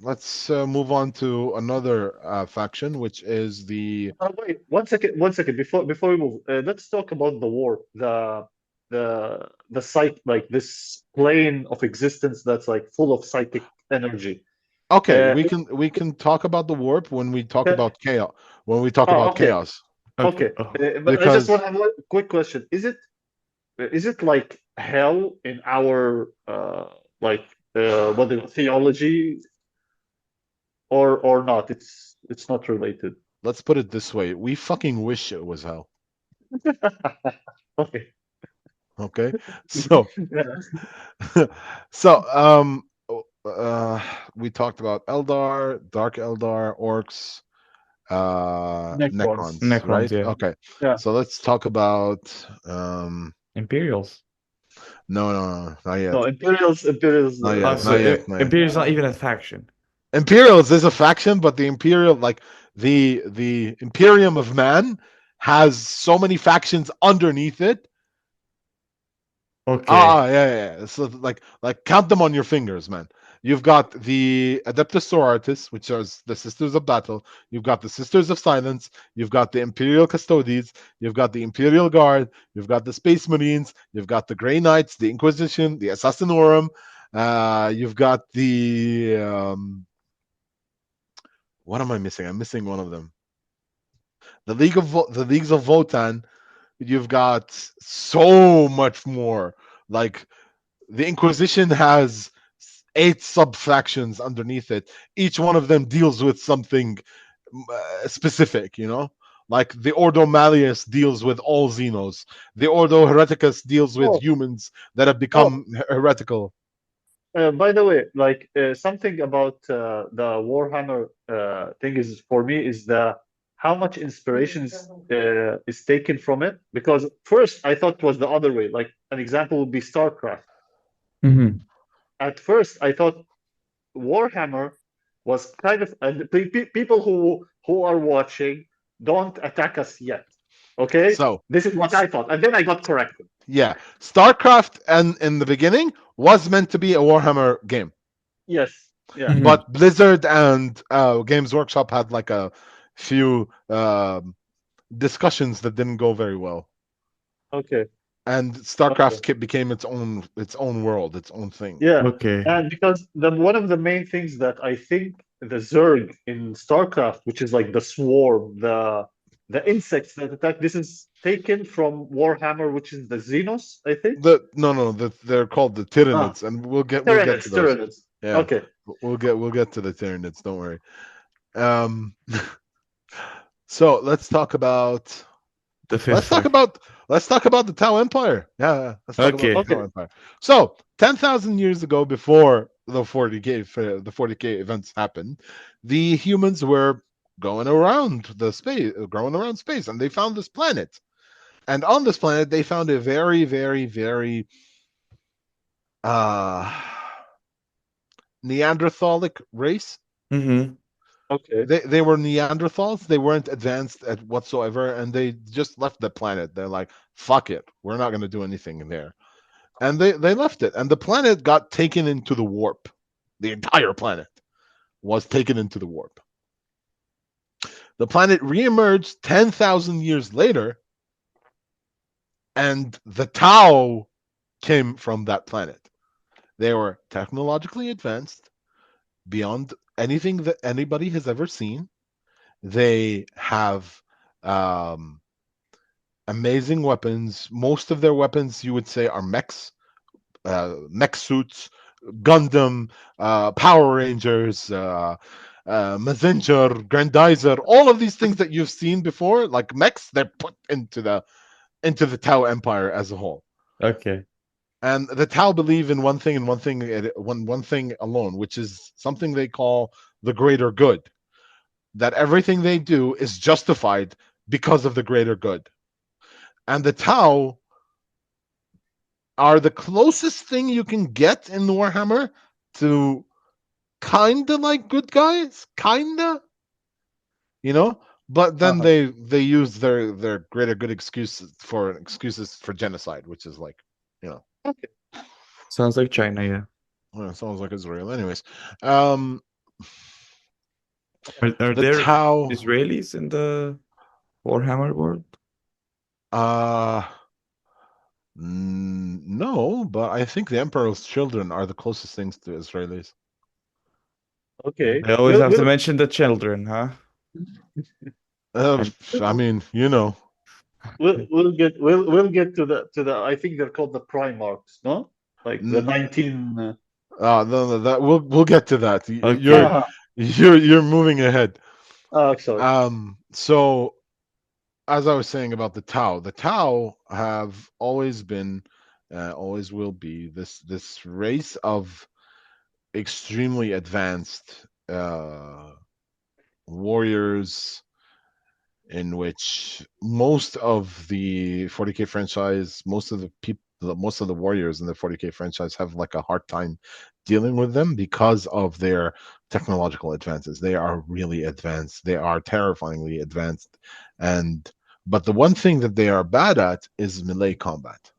let's move on to another faction, which is the Wait, 1 second, 1 second. Before we move, let's talk about the war, the the psych like this plane of existence that's like full of psychic energy. Okay, Uh, we can talk about the warp when we talk uh, about chaos. When we talk oh, about okay, chaos, Okay. okay. Oh. But I just because want to have a quick question. Is it like hell in our like what is it, theology or not? It's not related. let's put it this way: we fucking wish it was hell. Okay. Okay, so Yeah. so uh, we talked about Eldar, Dark Eldar, Orcs, Necrons. Necrons, Necrons, right? yeah. Okay, Yeah. so let's talk about Imperials. no, not No, yet, Imperials. not Oh, yet, so not yet, not yet. Imperials not even a faction. Imperials is a faction, but the Imperial, like the Imperium of Man, has so many factions underneath it. Okay. Yeah. So like count them on your fingers, man. You've got the Adeptus Sororitas, which are the Sisters of Battle. You've got the Sisters of Silence. You've got the Imperial Custodes. You've got the Imperial Guard. You've got the Space Marines. You've got the Grey Knights, the Inquisition, the Assassinorum. You've got the what am I missing? I'm missing one of them. The Leagues of Votan. You've got so much more. Like the Inquisition has 8 sub-factions underneath it. Each one of them deals with something specific, you know? Like the Ordo Malleus deals with all Xenos. The Ordo Hereticus deals with Oh, humans that have oh. become heretical. By the way, like something about the Warhammer thing is for me is the how much inspiration is taken from it. Because first I thought it was the other way. Like an example would be StarCraft. Mm-hmm. At first I thought Warhammer was kind of and people who are watching don't attack us yet. Okay, So, this is what I thought, and then I got corrected. yeah, StarCraft and in the beginning was meant to be a Warhammer game. Yes, yeah, Mm-hmm. But Blizzard and Games Workshop had like a few discussions that didn't go very well, okay, and okay. StarCraft became its own world, its own thing. Yeah, Okay. and because the one of the main things that I think the Zerg in StarCraft, which is like the swarm, the insects that attack, this is taken from Warhammer, which is the Xenos, I think. They're called the Ah, Tyranids, and we'll get to Tyranids, those. Tyranids. Yeah, Okay. we'll get to the Tyranids. Don't worry. Um, so The fifth let's talk faction. about let's talk about the Tau Empire. Yeah, let's talk about the Okay. Tau Okay. Empire. So 10,000 years ago, before the 40K events happened, the humans were going around space, and they found this planet. And on this planet, they found a very, very, very uh, Neanderthalic race. Mm-hmm. Okay. They were Neanderthals. They weren't advanced at whatsoever, and they just left the planet. They're like, "Fuck it, we're not going to do anything in there," and they left it. And the planet got taken into the warp. The entire planet was taken into the warp. The planet reemerged 10,000 years later, and the Tau came from that planet. They were technologically advanced beyond anything that anybody has ever seen. They have um, amazing weapons. Most of their weapons, you would say, are mechs, mech suits, Gundam, Power Rangers, Messenger, Grandizer, all of these things that you've seen before, like mechs, they're put into the Tau Empire as a whole. Okay. And the Tau believe in one thing and one thing alone, which is something they call the greater good. That everything they do is justified because of the greater good. And the Tau are the closest thing you can get in Warhammer to kinda like good guys, kinda, you know. But then Uh-huh. they use their greater good excuses for genocide, which is like, you know, Okay. Sounds like China, yeah. well, it sounds like Israel. Anyways, um, Are the there Tau, Israelis in the Warhammer world? uh, No, but I think the Emperor's children are the closest things to Israelis. Okay. They always We'll have to we'll mention the children, huh? Uh, And I mean, you know, we'll get to the I think they're called the Primarchs, no? Like the n- 19 no, no, that we'll get to that. okay. You're moving ahead. sorry. So as I was saying about the Tau have always been, always will be this race of extremely advanced warriors, in which most of the 40K franchise, most of the people, most of the warriors in the 40K franchise have like a hard time dealing with them because of their technological advances. They are really advanced. They are terrifyingly advanced, and but the one thing that they are bad at is melee combat.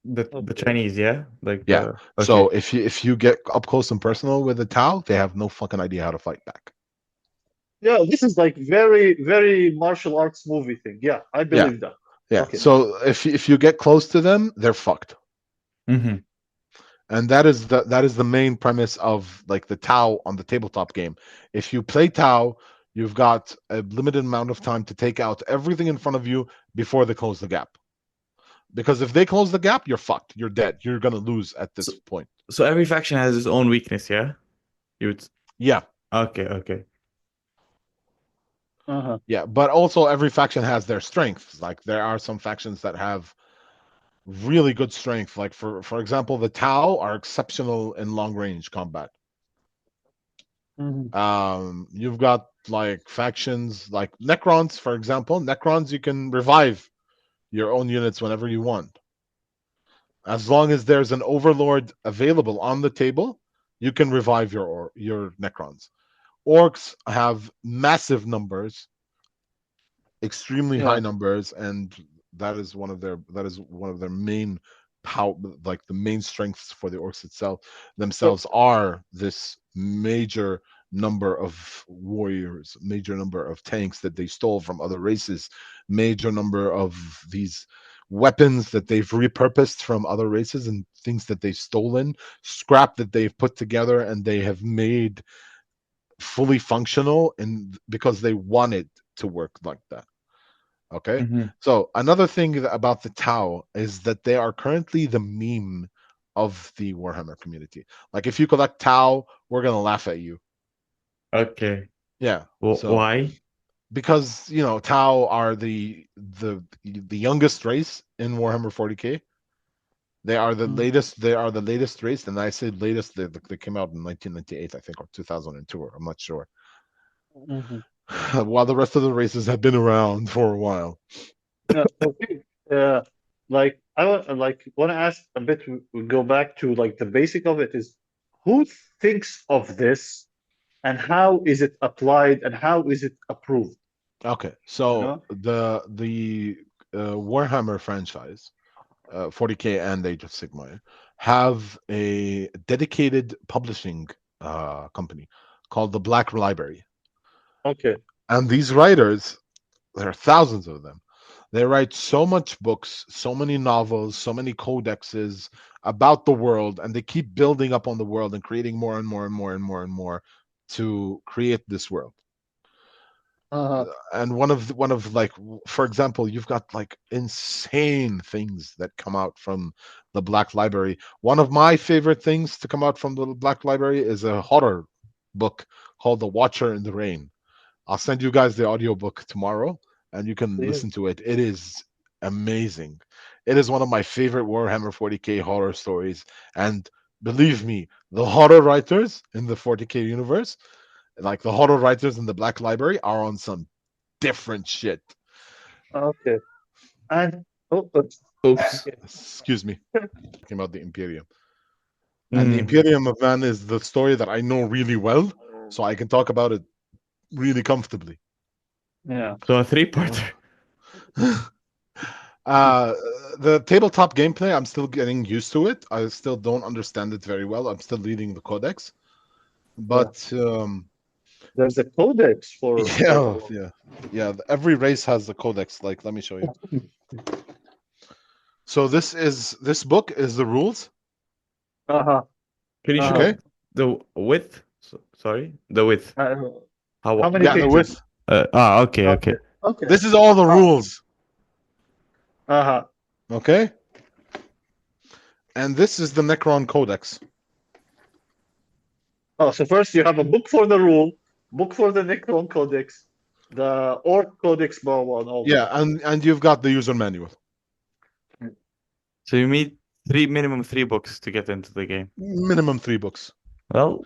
The Okay. Chinese, yeah? Like Yeah. the So okay. if you get up close and personal with the Tau, they have no fucking idea how to fight back. Yeah, this is like very, very martial arts movie thing. Yeah, I Yeah. believe that. Yeah. Okay. So if you get close to them, they're fucked. Mm-hmm. And that is the main premise of like the Tau on the tabletop game. If you play Tau, you've got a limited amount of time to take out everything in front of you before they close the gap. Because if they close the gap, you're fucked. You're dead. You're gonna lose at So this point. so every faction has its own weakness, yeah? You would Yeah, okay, okay. Uh-huh. yeah. But also every faction has their strengths. Like there are some factions that have really good strength. Like for example, the Tau are exceptional in long range combat. Mhm. You've got like factions like Necrons, for example. Necrons, you can revive your own units whenever you want. As long as there's an overlord available on the table, you can revive your Necrons. Orcs have massive numbers, extremely high Yeah. numbers, and that is one of their main power, like the main strengths for the orcs itself So, themselves are this major number of warriors, major number of tanks that they stole from other races, major number of these weapons that they've repurposed from other races, and things that they've stolen, scrap that they've put together and they have made fully functional, and because they want it to work like that. Okay. Mm-hmm. So another thing about the Tau is that they are currently the meme of the Warhammer community. Like if you collect Tau, we're gonna laugh at you. Okay. Yeah. Well, So why? because Tau are the youngest race in Warhammer 40K. They are the mhm. latest. They are the latest race, and I say latest. They came out in 1998, I think, or 2002. I'm not sure. Mhm. While the rest of the races have been around for a while. Yeah, okay. Like want to ask a bit. We go back to like the basic of it is who thinks of this and how is it applied and how is it approved? Okay, You so know? the Warhammer franchise, 40K and Age of Sigmar, have a dedicated publishing company called the Black Library, Okay. and these writers, there are thousands of them. They write so much books, so many novels, so many codexes about the world, and they keep building up on the world and creating more and more and more and more and more to create this world. Uh-huh. And one of like, for example, you've got like insane things that come out from the Black Library. One of my favorite things to come out from the Black Library is a horror book called The Watcher in the Rain. I'll send you guys the audiobook tomorrow and you can Please. listen to it. It is amazing. It is one of my favorite Warhammer 40K horror stories. And believe me, the horror writers in the 40K universe, like the horror writers in the Black Library, are on some different shit. Okay. And Oops. okay. Excuse me. Talking about the Imperium. And the Mm. Imperium of Man is the story that I know really well, so I can talk about it really comfortably. Yeah. So a You know? three-parter. uh the tabletop gameplay, I'm still getting used to it. I still don't understand it very well. I'm still reading the codex. Yeah. But There's a codex for yeah, yeah. Every race has the codex. Like, let me show you. So this book is the rules. Uh-huh. Can you show Okay. Uh-huh. the width? Sorry, the width. Uh, How? how many Yeah, the pages? width. Okay, okay. Okay. Okay. This is all the Uh, rules. uh-huh. Okay. And this is the Necron Codex. Oh, so first you have a book for the rule, book for the Necron Codex, the Orc Codex, blah, blah, and all Yeah, that. and you've got the user manual. So you need minimum three books to get into the game. Minimum 3 books. Well,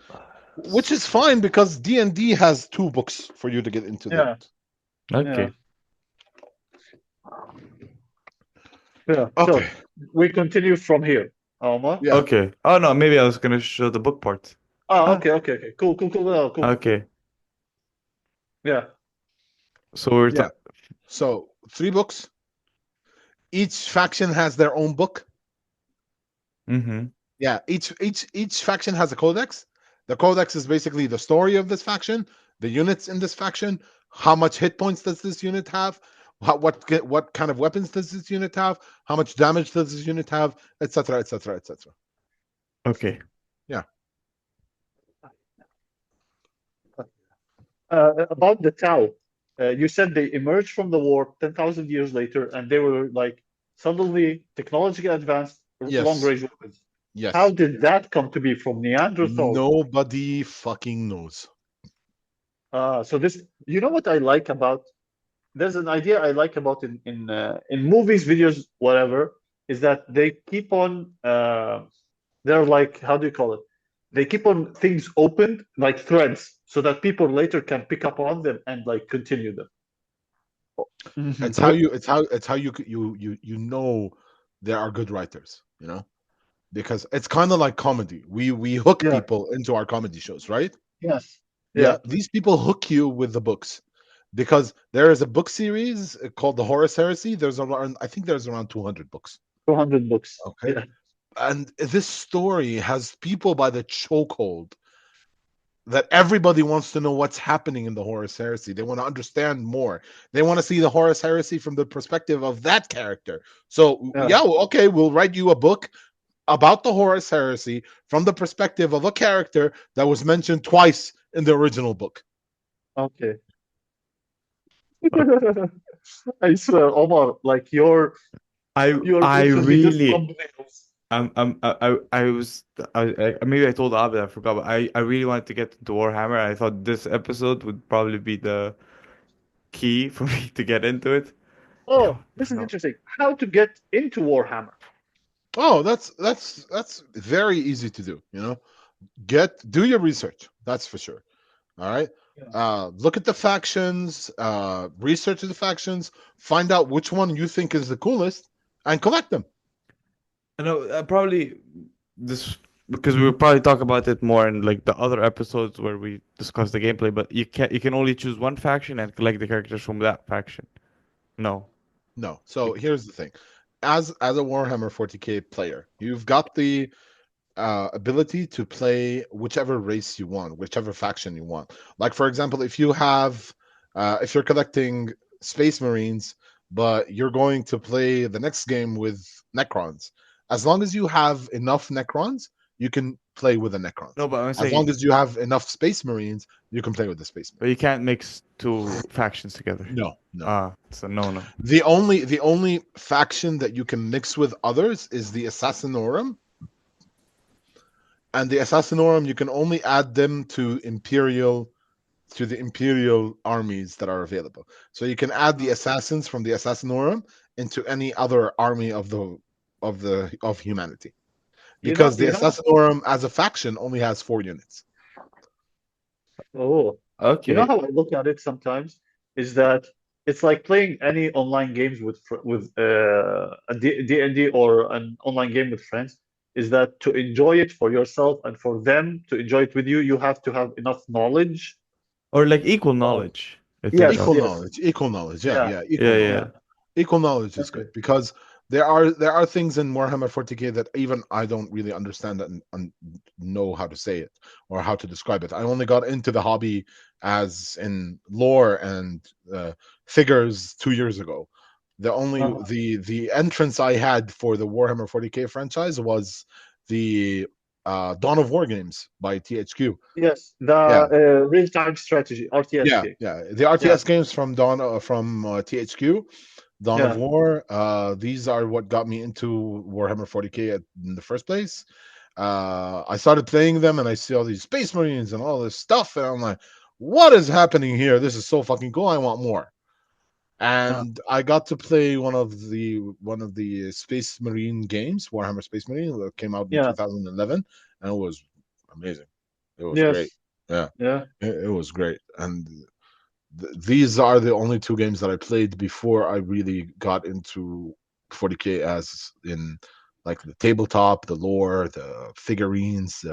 Which is fine because D&D has 2 books for you to get into that. Yeah. Yeah. okay. Yeah. Okay. So we continue from here, Omar. Yeah. Okay. Oh no, maybe I was gonna show the book part. Ah, Ah, okay, okay, okay. Cool, cool, cool. Oh, cool. okay. Yeah. So we're Yeah. So 3 books. Each faction has their own book. mm-hmm. Yeah. Each faction has a codex. The codex is basically the story of this faction, the units in this faction, how much hit points does this unit have, what kind of weapons does this unit have, how much damage does this unit have, etc., etc., etc. Okay. Yeah. About the Tau, you said they emerged from the war 10,000 years later, and they were like suddenly technologically advanced, Yes. long-range weapons. How Yes. did that come to be from Neanderthals? Nobody fucking knows. So this, you know what I like about? There's an idea I like about in movies, videos, whatever, is that they keep on. They're like, how do you call it? They keep on things opened like threads, so that people later can pick up on them and like continue them. It's Mhm. how you you know there are good writers, because it's kind of like comedy. We hook Yeah. people into our comedy shows, right? Yes. Yeah, Yeah. these people hook you with the books because there is a book series called the Horus Heresy. There's around, I think there's around 200 books. 200 books. Okay, Yeah. and this story has people by the chokehold that everybody wants to know what's happening in the Horus Heresy. They want to understand more. They want to see the Horus Heresy from the perspective of that character. So, Yeah. yeah, okay, we'll write you a book about the Horus Heresy from the perspective of a character that was mentioned twice in the original book. Okay. I swear, Omar, like your I books would be just really thumbnails. I was maybe I told Abed, I forgot, but I really wanted to get into Warhammer. I thought this episode would probably be the key for me to get into it. Oh, No, this is no. interesting. How to get into Warhammer? Oh, that's very easy to do. Do your research. That's for sure. All right. Yeah. Look at the factions. Research the factions. Find out which one you think is the coolest, and collect them. No, probably this because we'll probably talk about it more in like the other episodes where we discuss the gameplay. But you can only choose one faction and collect the characters from that faction. No. No. So here's the thing: as a Warhammer 40K player, you've got the ability to play whichever race you want, whichever faction you want. Like for example, if you're collecting Space Marines, but you're going to play the next game with Necrons, as long as you have enough Necrons, you can play with the Necrons. No, but I'm As long saying, as you have enough Space Marines, you can play with the Space but you Marines. can't mix two factions together. No, no. Ah, it's a no. The only faction that you can mix with others is the Assassinorum, and the Assassinorum you can only add them to the imperial armies that are available. So you can add the assassins from the Assassinorum into any other army of humanity, You know, because the you know. Assassinorum as a faction only has 4 units. Oh, you know Okay. how I look at it sometimes is that it's like playing any online games with a D&D or an online game with friends. Is that to enjoy it for yourself and for them to enjoy it with you, you have to have enough knowledge Or like equal of. knowledge, I think Yes, Equal of. yes, knowledge, equal knowledge. Yeah, yeah, yeah, Yeah, equal yeah. knowledge. yeah. Equal knowledge is Okay. good because there are things in Warhammer 40K that even I don't really understand and know how to say it or how to describe it. I only got into the hobby as in lore and figures 2 years ago. The only Uh-huh. the entrance I had for the Warhammer 40K franchise was the Dawn of War games by THQ. Yes, the Yeah, real-time strategy RTS yeah, game. yeah. The Yeah, RTS games from THQ, Dawn of yeah, War. These are what got me into Warhammer 40K in the first place. I started playing them, and I see all these Space Marines and all this stuff, and I'm like, "What is happening here? This is so fucking cool! I want more." uh, And I got to play one of the Space Marine games, Warhammer Space Marine, that came out in yeah, 2011, and it was amazing. It was great. yes, Yeah, yeah, it was great. And these are the only two games that I played before I really got into 40K, as in like the tabletop, the lore, the figurines,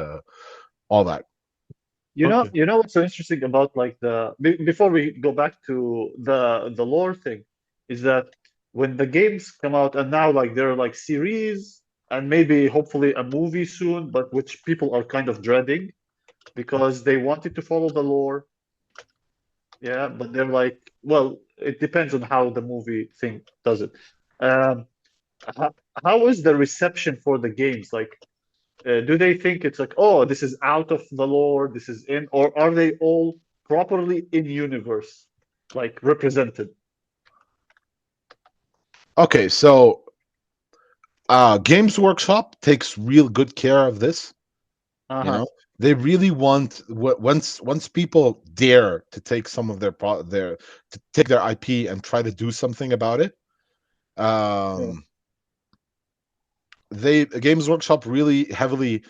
all that. Okay. You know what's so interesting about like before we go back to the lore thing, is that when the games come out and now like they're like series and maybe hopefully a movie soon, but which people are kind of dreading because they wanted to follow the lore. Yeah, but they're like, well, it depends on how the movie thing does it. Um, how, how is the reception for the games? Like, do they think it's like, oh, this is out of the lore, this is in, or are they all properly in universe, like represented? Okay, so Games Workshop takes real good care of this. You Uh-huh. know, they really want once people dare to take some of their to take their IP and try to do something about it. Yeah. Um, they Games Workshop really heavily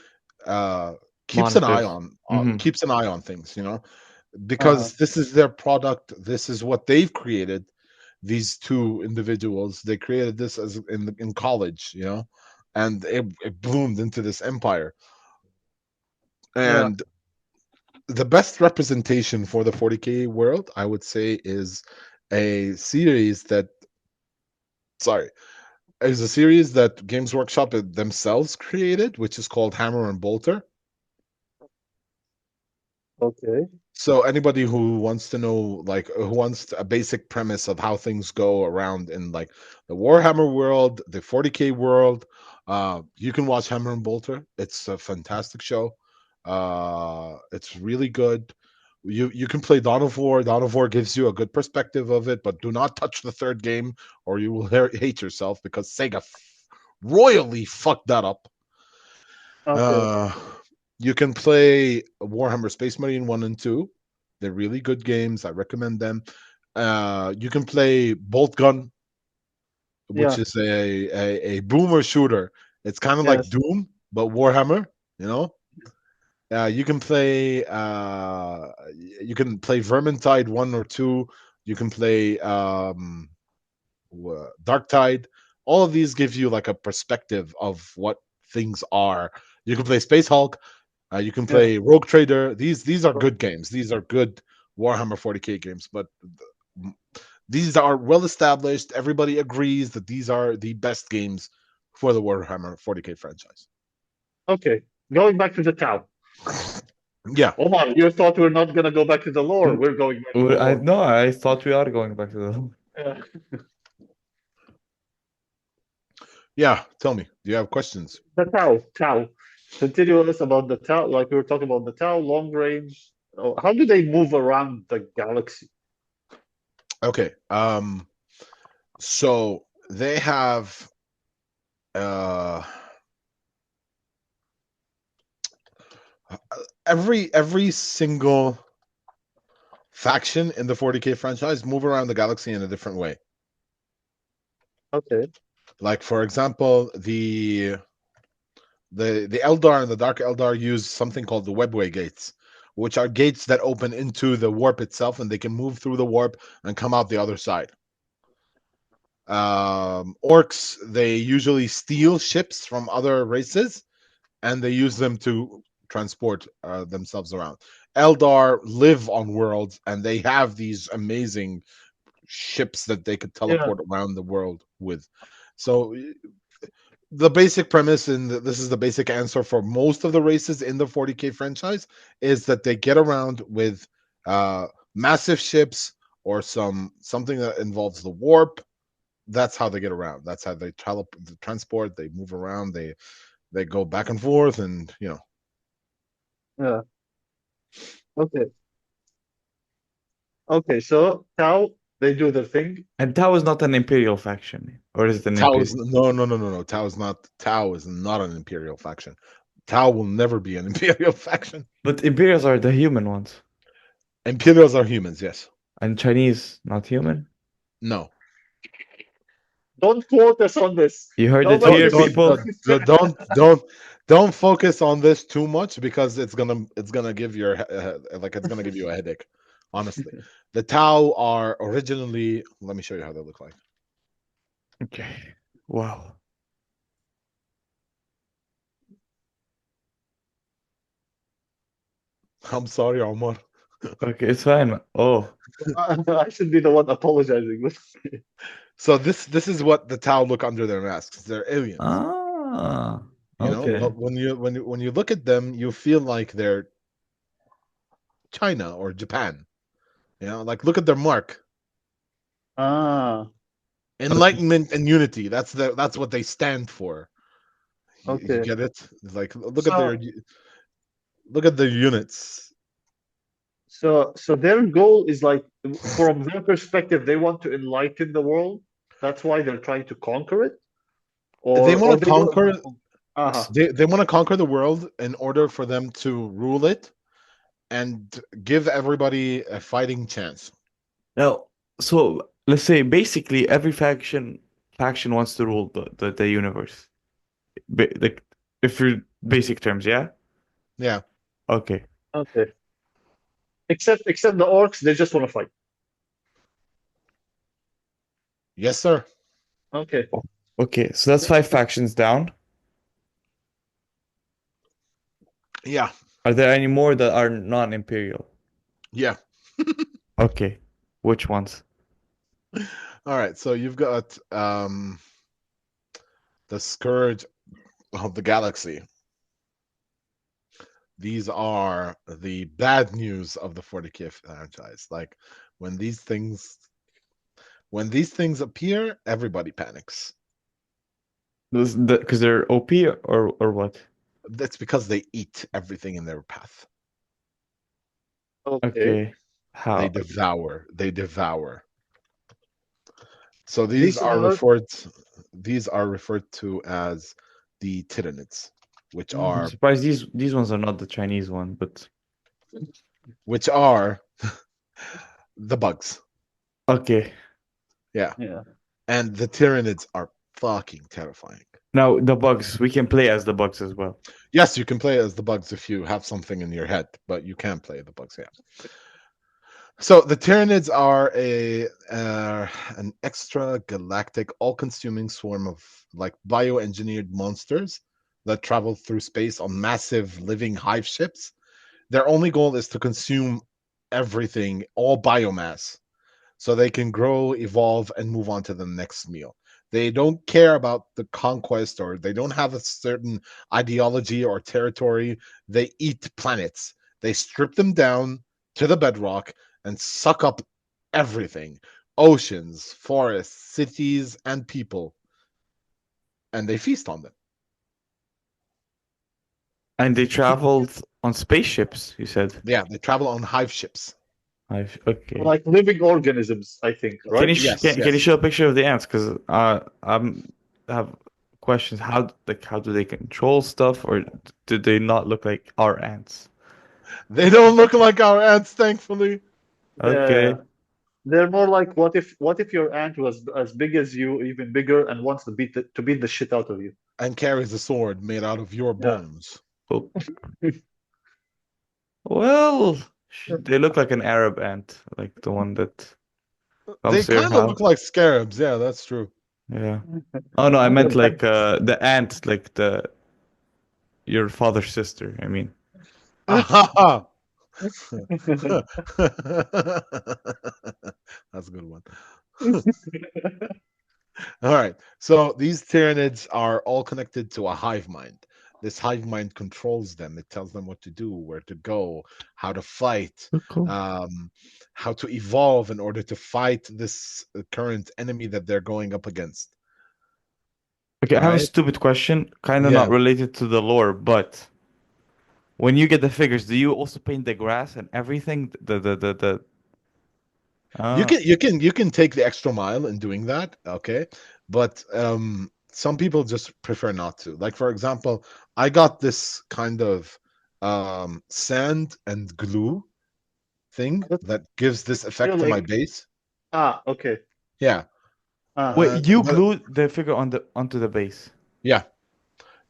uh, Monitors. keeps an eye on things. Uh-huh. Because this is their product. This is what they've created. These two individuals, they created this as in college. And it bloomed into this empire. Yeah. And the best representation for the 40K world, I would say, is a series that sorry, is a series that Games Workshop themselves created, which is called Hammer and Bolter. Okay. So anybody who wants to know, like, who wants a basic premise of how things go around in like the Warhammer world, the 40K world, you can watch Hammer and Bolter. It's a fantastic show. It's really good. You can play Dawn of War. Dawn of War gives you a good perspective of it, but do not touch the third game, or you will hate yourself because Sega royally fucked that up. Okay. Uh, you can play Warhammer Space Marine 1 and 2. They're really good games. I recommend them. You can play Bolt Gun, which Yeah. is a boomer shooter. It's kind of like Yes. Doom, but Warhammer, you know? You can play Vermintide 1 or 2. You can play Dark Tide. All of these give you like a perspective of what things are. You can play Space Hulk. You can Yeah. play Rogue Trader. These are good games. These are good Warhammer 40K games, but these are well established. Everybody agrees that these are the best games for the Warhammer 40K franchise. Okay. Going back to the Tau. Yeah, Omar, you thought we're not gonna go back to the lore. We're going back to the I lore. no, I thought we are going back to the. Yeah. yeah. Tell me, do you have questions? The Tau. Tau. Continue with us about the Tau. Like we were talking about the Tau, long range. Oh, how do they move around the galaxy? Okay. So they have uh every single faction in the 40K franchise move around the galaxy in a different way. Okay. Like, for example, the Eldar and the Dark Eldar use something called the Webway gates, which are gates that open into the warp itself, and they can move through the warp and come out the other side. Orcs, they usually steal ships from other races, and they use them to transport themselves around. Eldar live on worlds, and they have these amazing ships that they could Yeah. teleport around the world with. So the basic premise, and this is the basic answer for most of the races in the 40K franchise, is that they get around with massive ships or something that involves the warp, that's how they get around. That's how they transport. They move around. They go back and forth, and Yeah. Okay. Okay. So Tau, they do their thing. And Tau is not an imperial faction, or is it an Tau is imperial? no. Tau is not an imperial faction. Tau will never be an imperial faction. But imperials are the human ones, Imperials are humans, yes. and Chinese not human. No. Don't quote us on this. You heard it Nobody here, Don't listens don't to people. this. don't focus on this too much because it's gonna give your like it's gonna give you a headache. Honestly, the Tau are originally. Let me show you how they look like. Okay. Wow. I'm sorry, Omar. Okay, it's fine. Oh, I should be the one apologizing. So this is what the Tau look under their masks. They're aliens, ah, Okay. But okay. when you look at them, you feel like they're China or Japan. Like look at their mark. Ah, Okay. Enlightenment and unity. That's what they stand for. You okay. get it? It's like So, look at their units. so their goal is like, from their perspective, they want to enlighten the world. That's why they're trying to conquer it, They or want to they want. conquer. Uh-huh. They want to conquer the world in order for them to rule it and give everybody a fighting chance. Now, so let's say basically every faction wants to rule the universe. Like if you're basic terms, yeah? Yeah. Okay. Okay. Except the orcs, they just want to fight. Yes, sir. Okay. Oh, okay, so that's five factions down. Yeah. Are there any more that are non-imperial? Yeah. Okay. Which ones? All right. So you've got the Scourge of the Galaxy. These are the bad news of the 40K franchise. Like when these things when these things appear, everybody panics. Because they're OP or what? That's because they eat everything in their path. Okay. Okay. How? They devour. So These are. these are referred to as the Tyranids, which I'm Mhm. are surprised these ones are not the Chinese one, but which are the bugs. okay. Yeah. Yeah. And the Tyranids are fucking terrifying. Now the bugs, we can play as the bugs as well. Yes, you can play as the bugs if you have something in your head, but you can play the bugs, yeah. So the Tyranids are an extra galactic, all-consuming swarm of like bioengineered monsters that travel through space on massive living hive ships. Their only goal is to consume everything, all biomass, so they can grow, evolve, and move on to the next meal. They don't care about the conquest, or they don't have a certain ideology or territory. They eat planets. They strip them down to the bedrock and suck up everything: oceans, forests, cities, and people. And they feast on them. And they traveled on spaceships, you said. Yeah, they travel on hive ships. Okay. Like living organisms, I think, Can right? you Yes, can you yes. show a picture of the ants? Because have questions. How do they control stuff, or do they not look like our ants? They don't look like our ants, thankfully, Yeah. Okay. They're more like, what if your ant was as big as you, even bigger, and wants to beat the shit out of you. and carries a sword made out of your Yeah. bones. Oh, well, they look like an Arab ant, like the one that They comes to your kind of house. look like scarabs. Yeah, that's true. Yeah. Oh no, I meant like the ant, like the your father's sister. I mean. Aha! That's a good one. All right. So these Tyranids are all connected to a hive mind. This hive mind controls them. It tells them what to do, where to go, how to fight, Cool. how to evolve in order to fight this current enemy that they're going up against. Okay, I have a Right? stupid question, kind of Yeah. not related to the lore, but when you get the figures, do you also paint the grass and everything? The You uh can you can take the extra mile in doing that, okay? But some people just prefer not to. Like for example, I got this kind of sand and glue thing That's that gives this effect you're to my like base. okay. Yeah. Uh-huh. wait, you But glued the figure on the onto the base. yeah,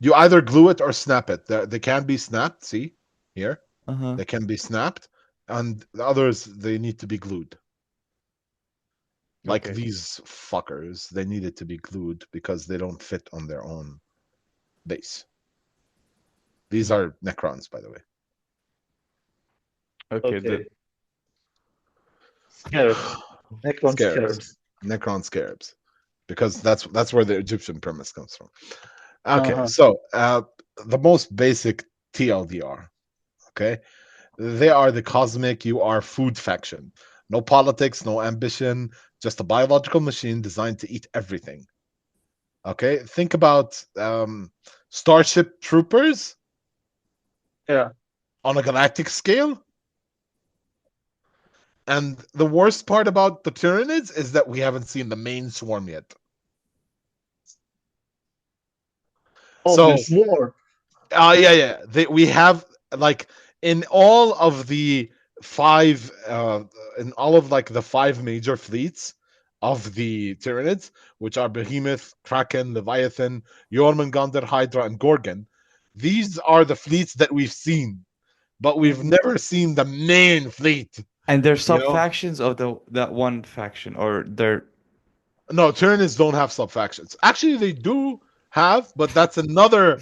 you either glue it or snap it. They can be snapped, see? Here. Uh-huh. They can be snapped, and the others they need to be glued. Like Okay. these fuckers, they needed to be glued because they don't fit on their own base. These Mhm. are Necrons, by the way. Okay, the Okay. Scarabs. Necron Scarabs. scarabs. Necron scarabs. Because that's where the Egyptian premise comes from. Okay, Uh-huh. so the most basic TLDR, okay? They are the cosmic, you are food faction. No politics, no ambition, just a biological machine designed to eat everything. Okay, think about Starship Troopers Yeah. on a galactic scale. And the worst part about the Tyranids is that we haven't seen the main swarm yet. Oh, So, there's more. yeah. We have like in all of the five, in all of like the five major fleets of the Tyranids, which are Behemoth, Kraken, Leviathan, Jormungandr, Hydra, and Gorgon. These are the fleets that we've seen, but we've Mhm. never seen the main fleet. and they're You sub know, factions of the that one faction, or they're no, Tyranids don't have sub factions. Actually, they do have, but that's another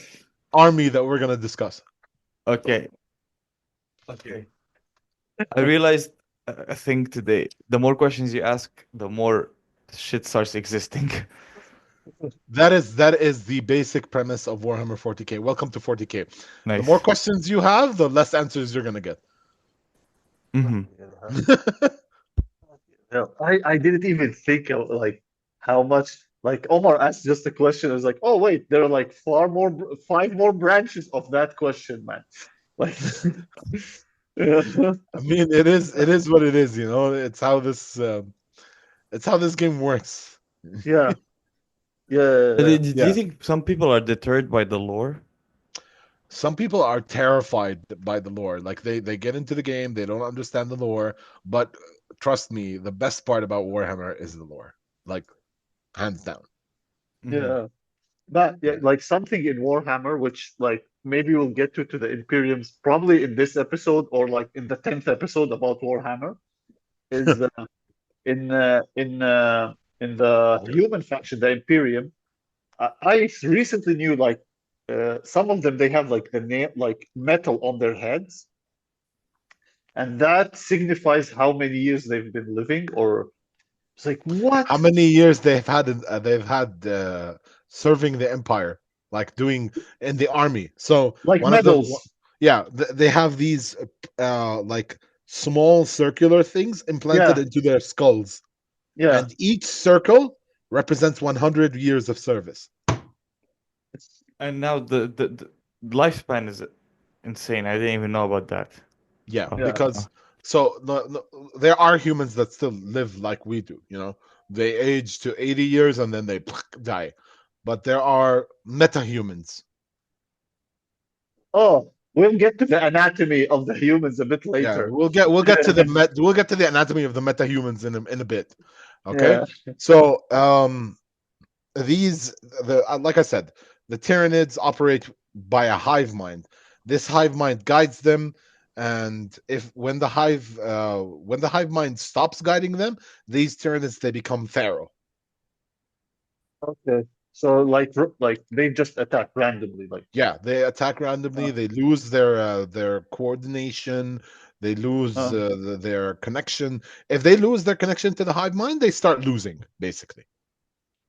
army that we're gonna discuss. okay. Okay. I realized a thing today. The more questions you ask, the more shit starts existing. That is the basic premise of Warhammer 40k. Welcome to 40k. The more Nice. questions you have, the less answers you're gonna get. Mm-hmm. Yeah. I didn't even think of like how much like Omar asked just a question. I was like, oh wait, there are like five more branches of that question, man. Like yeah. I mean, it is what it is. You know, it's how this game works. Yeah. Yeah. Do you Yeah, think some people are deterred by the lore? some people are terrified by the lore. Like they get into the game, they don't understand the lore. But trust me, the best part about Warhammer is the lore. Like hands down. Mm-hmm. Yeah. But yeah, Yeah. like something in Warhammer, which like maybe we'll get to the Imperiums probably in this episode or like in the 10th episode about Warhammer, is in the human faction, the Imperium. I recently knew like some of them they have like the name like metal on their heads, and that signifies how many years they've been living. Or it's like How what? many years they've had serving the empire, like doing in the army. So Like one of the medals? yeah, they have these like small circular things implanted Yeah, into their skulls, yeah. and each circle represents 100 years of service. It's And now the lifespan is insane. I didn't even know about that. Yeah, Oh, yeah. because so there are humans that still live like we do. You know, they age to 80 years and then they die. But there are meta-humans. Oh, we'll get to the anatomy of the humans a bit Yeah, later. we'll get to the anatomy of the meta-humans in a bit. Okay, Yeah. so these like I said, the Tyranids operate by a hive mind. This hive mind guides them, and if when the hive mind stops guiding them, these Tyranids they become feral. Okay. So like they just attack randomly, like Yeah, they attack randomly. uh, They lose their coordination. They lose uh, their connection. If they lose their connection to the hive mind, they start losing basically.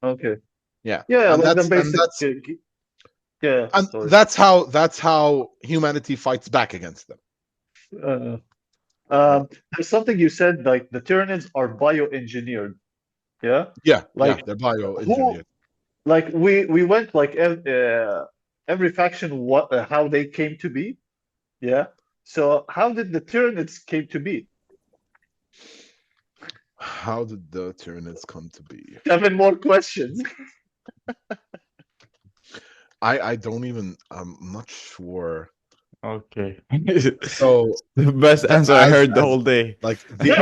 okay. Yeah, Yeah, and like the that's and basic that's Yeah. And Sorry. that's how humanity fights back against them. Uh, Yeah, there's something you said like the Tyranids are bioengineered. Yeah. yeah, Like they're who? bioengineered. Like we went like every faction what how they came to be. Yeah. So how did the Tyranids came to be? How did the Tyranids come to be? 7 more questions. I don't even. I'm not sure. Okay. So The best the answer I heard the as whole day. like the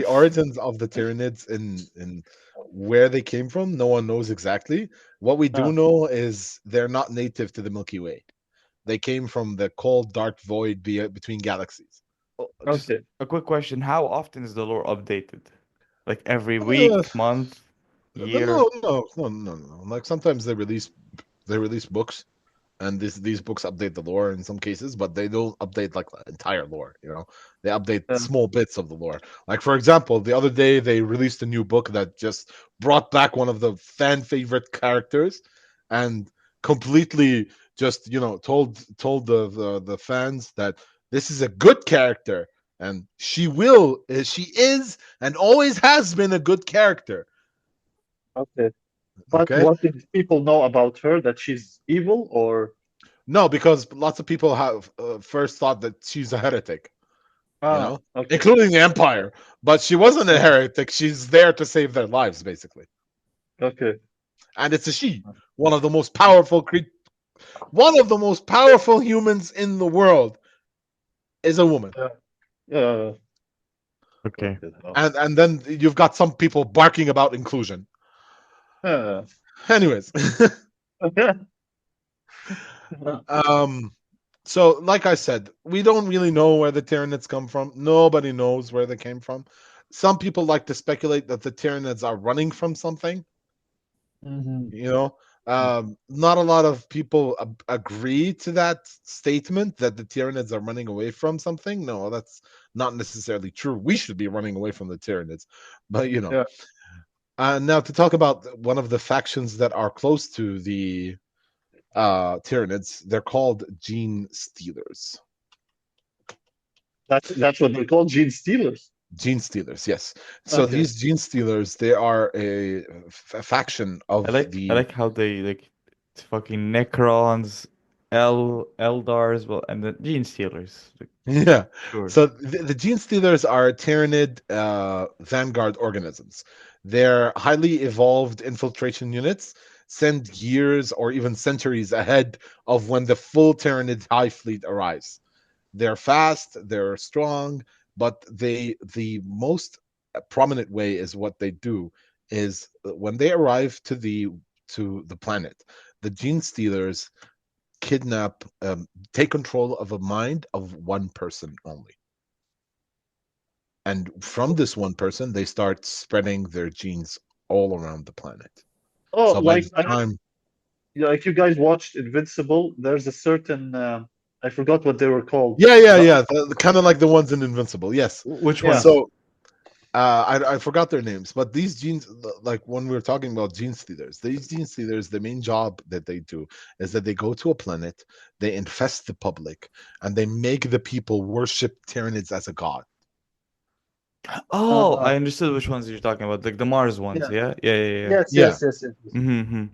origins of the Tyranids in where they came from, no one knows exactly. What we do Ah, know is they're not native to the Milky Way. They came from the cold, dark void between galaxies. Oh, just okay. a quick question. How often is the lore updated? Like every Uh, week, month, year? no, no, no, no, no. Like sometimes they release books, and these books update the lore in some cases, but they don't update like the entire lore. They update Uh, small bits of the lore. Like for example, the other day they released a new book that just brought back one of the fan favorite characters, and completely just told the fans that this is a good character, and she is and always has been a good character. okay. But Okay. what did people know about her? That she's evil or No, because lots of people have first thought that she's a heretic, okay. including the Empire. But she wasn't a heretic. She's there to save their lives, basically. Okay. And it's a she, one of the most powerful one of the most powerful humans in the world is a woman. Yeah. Yeah. Okay. Okay. And then you've got some people barking about inclusion. Uh, Anyways, um, so like I said, we don't really know where the Tyranids come from. Nobody knows where they came from. Some people like to speculate that the Tyranids are running from something. mhm. You know, not a lot of people agree to that statement that the Tyranids are running away from something. No, that's not necessarily true. We should be running away from the Tyranids, but Yeah. now to talk about one of the factions that are close to the Tyranids, they're called Gene Stealers. That's what they call gene stealers. Gene Stealers, yes. So Okay. these Gene Stealers, they are a faction I of like I the like how they like it's fucking Necrons, Eldars, well, and the Gene Stealers. Like, yeah. sure. So the Gene Stealers are Tyranid vanguard organisms. They're highly evolved infiltration units, sent years or even centuries ahead of when the full Tyranid high fleet arrives. They're fast, they're strong, but the most prominent way is what they do is when they arrive to the planet, the Gene Stealers kidnap, take control of a mind of one person only. And from this one person, they start spreading their genes all around the planet. Oh, So by the time, like you guys watched Invincible, there's a certain I forgot what they were called. yeah, yeah, But yeah, kind of like the ones in Invincible, yes. Which yeah. ones? So I forgot their names, but these genes, like when we were talking about gene stealers, these gene stealers, the main job that they do is that they go to a planet, they infest the public, and they make the people worship Tyranids as a god. Oh, Uh, I understood which ones you're talking about. Like the Mars ones, yeah. yeah? Yeah, yeah, yeah. Yes, Yeah. yes, yes, yes, yes. Mm-hmm.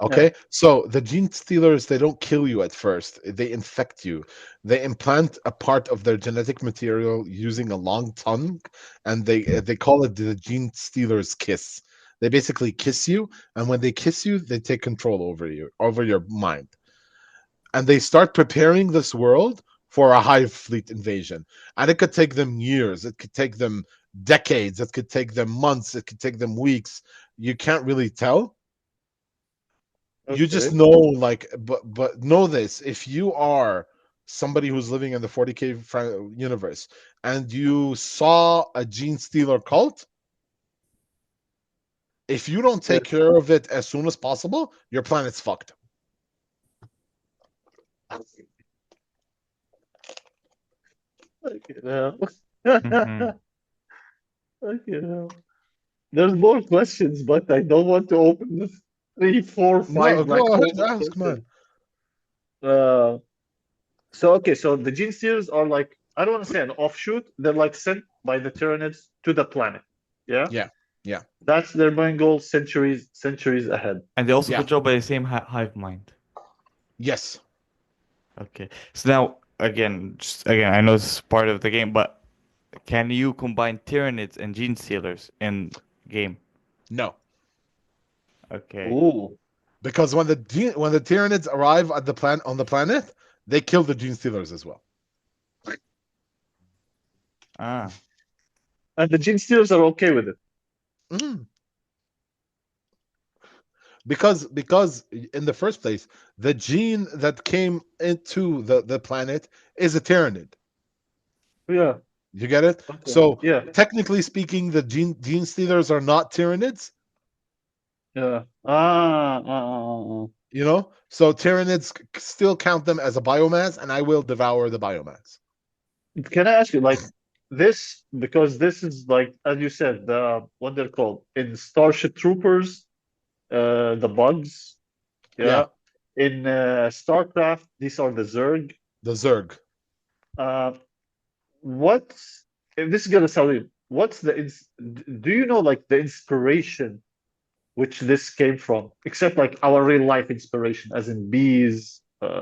Yeah. Okay, so the gene stealers, they don't kill you at first, they infect you. They implant a part of their genetic material using a long tongue, and they call it the gene stealer's kiss. They basically kiss you, and when they kiss you, they take control over your mind, and they start preparing this world for a hive fleet invasion. And it could take them years, it could take them decades, it could take them months, it could take them weeks. You can't really tell. You just Okay. know, like, but know this: if you are somebody who's living in the 40K universe and you saw a gene stealer cult, if you don't Yeah. take care of it as soon as possible, your planet's fucked. Okay. Now. Mm-hmm. Okay. Now. There's more questions, but I don't want to open this. three, four, No, five black go ahead, holes ask, associated. man. Uh, so okay, so the gene stealers are like, I don't want to say an offshoot. They're like sent by the Tyranids to the planet. Yeah, Yeah, yeah, that's their main goal. Centuries ahead. And they also yeah, controlled by the same hive mind. yes. Okay. So now, again, I know this is part of the game, but can you combine Tyranids and Gene Stealers in game? No, Okay. Ooh, because when the Tyranids arrive at the planet, they kill the Gene Stealers as well. Ah. and the gene stealers are okay with it. Mhm. Because in the first place, the gene that came into the planet is a Tyranid. Yeah. You get it? Okay. So Yeah. technically speaking, the gene stealers are not Tyranids. Yeah. Ah. You know, so Tyranids still count them as a biomass, and I will devour the biomass. Can I ask you, like, this, because this is like, as you said, the what they're called in Starship Troopers, the bugs. Yeah, Yeah. In StarCraft, these are the Zerg. the Zerg. Uh, what's if this is gonna sound weird, what's do you know like the inspiration which this came from, except like our real life inspiration, as in bees,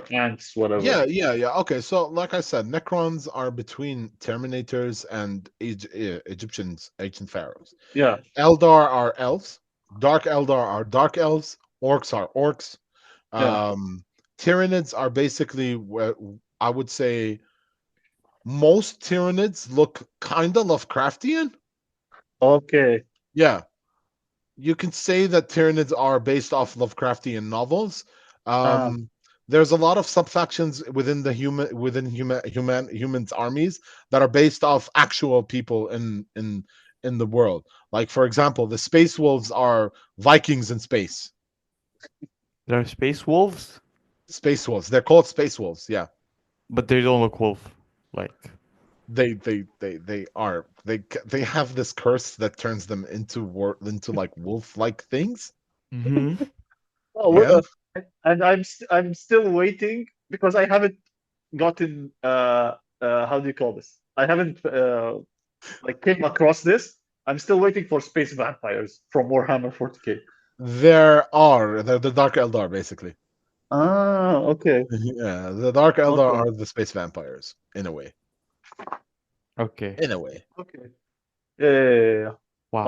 ants, whatever. Yeah. Okay, so like I said, Necrons are between Terminators and Egyptians, ancient pharaohs. Yeah. Eldar are elves. Dark Eldar are dark elves. Orcs are orcs. Yeah. Um, Tyranids are basically, I would say, most Tyranids look kind of Lovecraftian. Okay. Yeah, you can say that Tyranids are based off Lovecraftian novels. Uh, Um, there's a lot of subfactions within the humans armies that are based off actual people in the world. Like for example, the Space Wolves are Vikings in space. There are space wolves, Space Wolves. They're called Space Wolves. Yeah, but they don't look wolf like. they have this curse that turns them into like wolf like things. Mm-hmm. oh, Yeah. and I'm still waiting because I haven't gotten how do you call this? I haven't like came across this. I'm still waiting for space vampires from Warhammer 40K. They're the Dark Eldar basically. Ah, okay. Yeah, the Dark Eldar Okay. are the space vampires in a way. Okay. In a way. Okay. Yeah. Wow.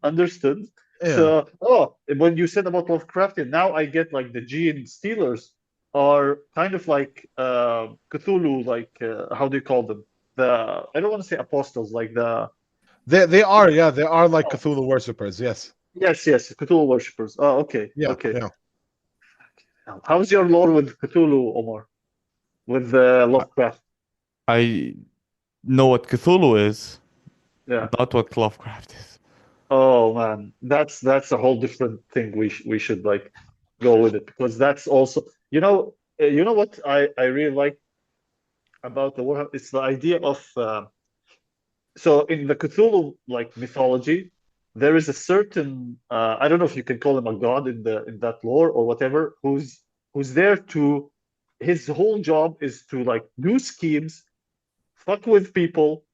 Understood. Yeah. So, oh, when you said about Lovecraftian, now I get like the Gene Stealers are kind of like Cthulhu, like how do you call them? I don't want to say apostles, like They are like oh, Cthulhu worshippers, yes. yes, Cthulhu worshippers. Oh, okay, Yeah, okay. yeah. How's your lore with Cthulhu, Omar? With I, Lovecraft? I know what Cthulhu is, Yeah. not what Lovecraft is. Oh man, that's a whole different thing. We should like go with it because that's also you know what I really like about the Warhammer. It's the idea of so in the Cthulhu like mythology, there is a certain I don't know if you can call him a god in that lore or whatever, who's there to his whole job is to like do schemes, fuck with people,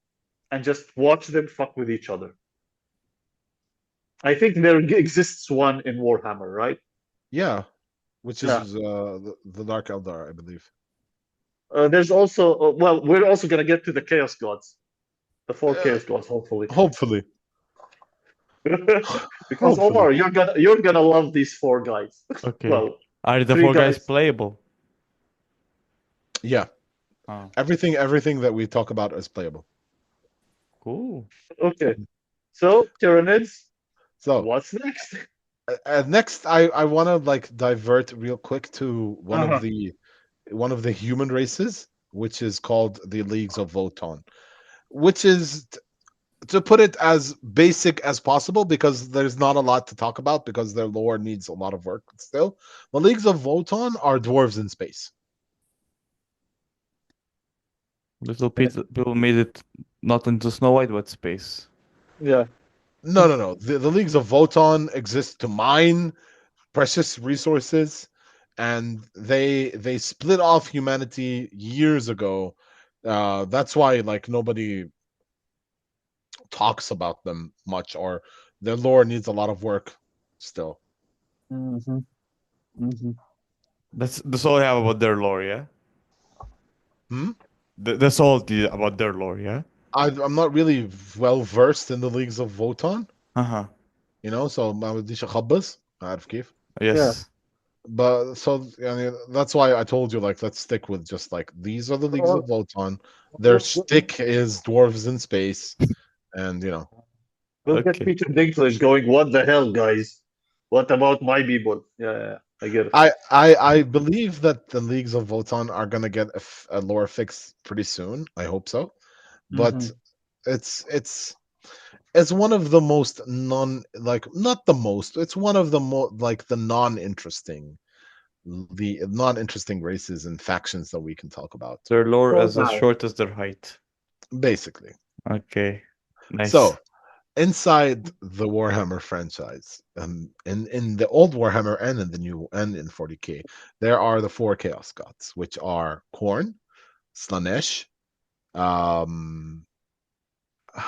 and just watch them fuck with each other. I think there exists one in Warhammer, right? Yeah. Which Yeah. is the Dark Eldar, I believe. There's also well, we're also gonna get to the Chaos Gods, the four Uh, Chaos Gods, hopefully. hopefully. Because Hopefully. Omar, you're gonna love these four guys. Okay. Well, Are the three four guys guys. playable? Yeah. Oh, Everything that we talk about is playable. cool. Okay. So Tyranids, So what's next? next I want to like divert real quick to Uh-huh. one of the human races, which is called the Leagues of Voton, which is to put it as basic as possible because there's not a lot to talk about because their lore needs a lot of work still. The Leagues of Voton are dwarves in space. Little people made it not into Snow White, but space. Yeah. No. The Leagues of Voton exist to mine precious resources, and they split off humanity years ago. That's why like nobody talks about them much, or their lore needs a lot of work still. Mm-hmm. Mm-hmm. That's all I have about their lore, yeah. Hmm? That's all about their lore, yeah. I'm not really well versed in the leagues of Votan, Uh huh. so ما بديش اخبص عارف كيف. Yeah. Yes. But so that's why I told you like let's stick with just like these are the leagues of Well, Votan. Their we'll, stick is dwarves in space, and we'll get Okay. Peter Dinklage going. What the hell, guys? What about my people? Yeah, yeah, I get it. I believe that the leagues of Votan are gonna get a lore fix pretty soon. I hope so, Mm-hmm. but it's it's one of the most non like not the most. It's one of the like the non-interesting races and factions that we can talk about Their lore So is as now, short as their height. basically. Okay. Nice. So inside the Warhammer franchise, in the old Warhammer and in the new and in 40k, there are the four Chaos Gods, which are Khorne, Slanesh, um, uh,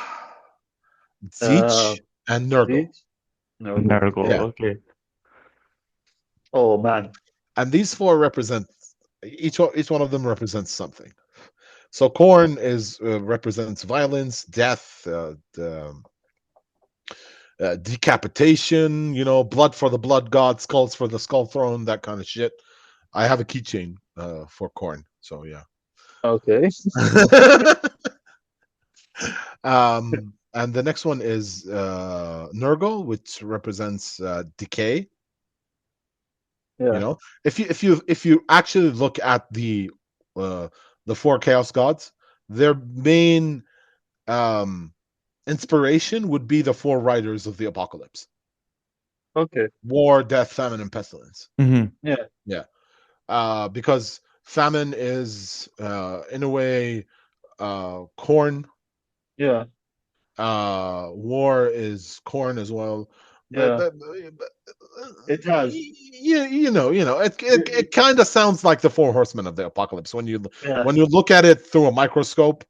Tzeentch, and Nurgle. Zeech? No go. Nurgle. Yeah, Yeah. Okay. Oh man. and these four represent each one of them represents something. So Khorne is represents violence, death, decapitation, blood for the blood god, skulls for the skull throne, that kind of shit. I have a keychain for Khorne, so yeah. Okay. And the next one is Nurgle, which represents decay. You Yeah. know, if you actually look at uh, the four Chaos Gods, their main um, inspiration would be the four riders of the apocalypse: Okay. war, death, famine, and pestilence. Mm-hmm. Yeah. Yeah, because famine is in a way corn. Yeah. War is corn as well, but, Yeah. but It has. it kind of sounds like the four horsemen of the apocalypse when you Yeah. when you look at it through a microscope.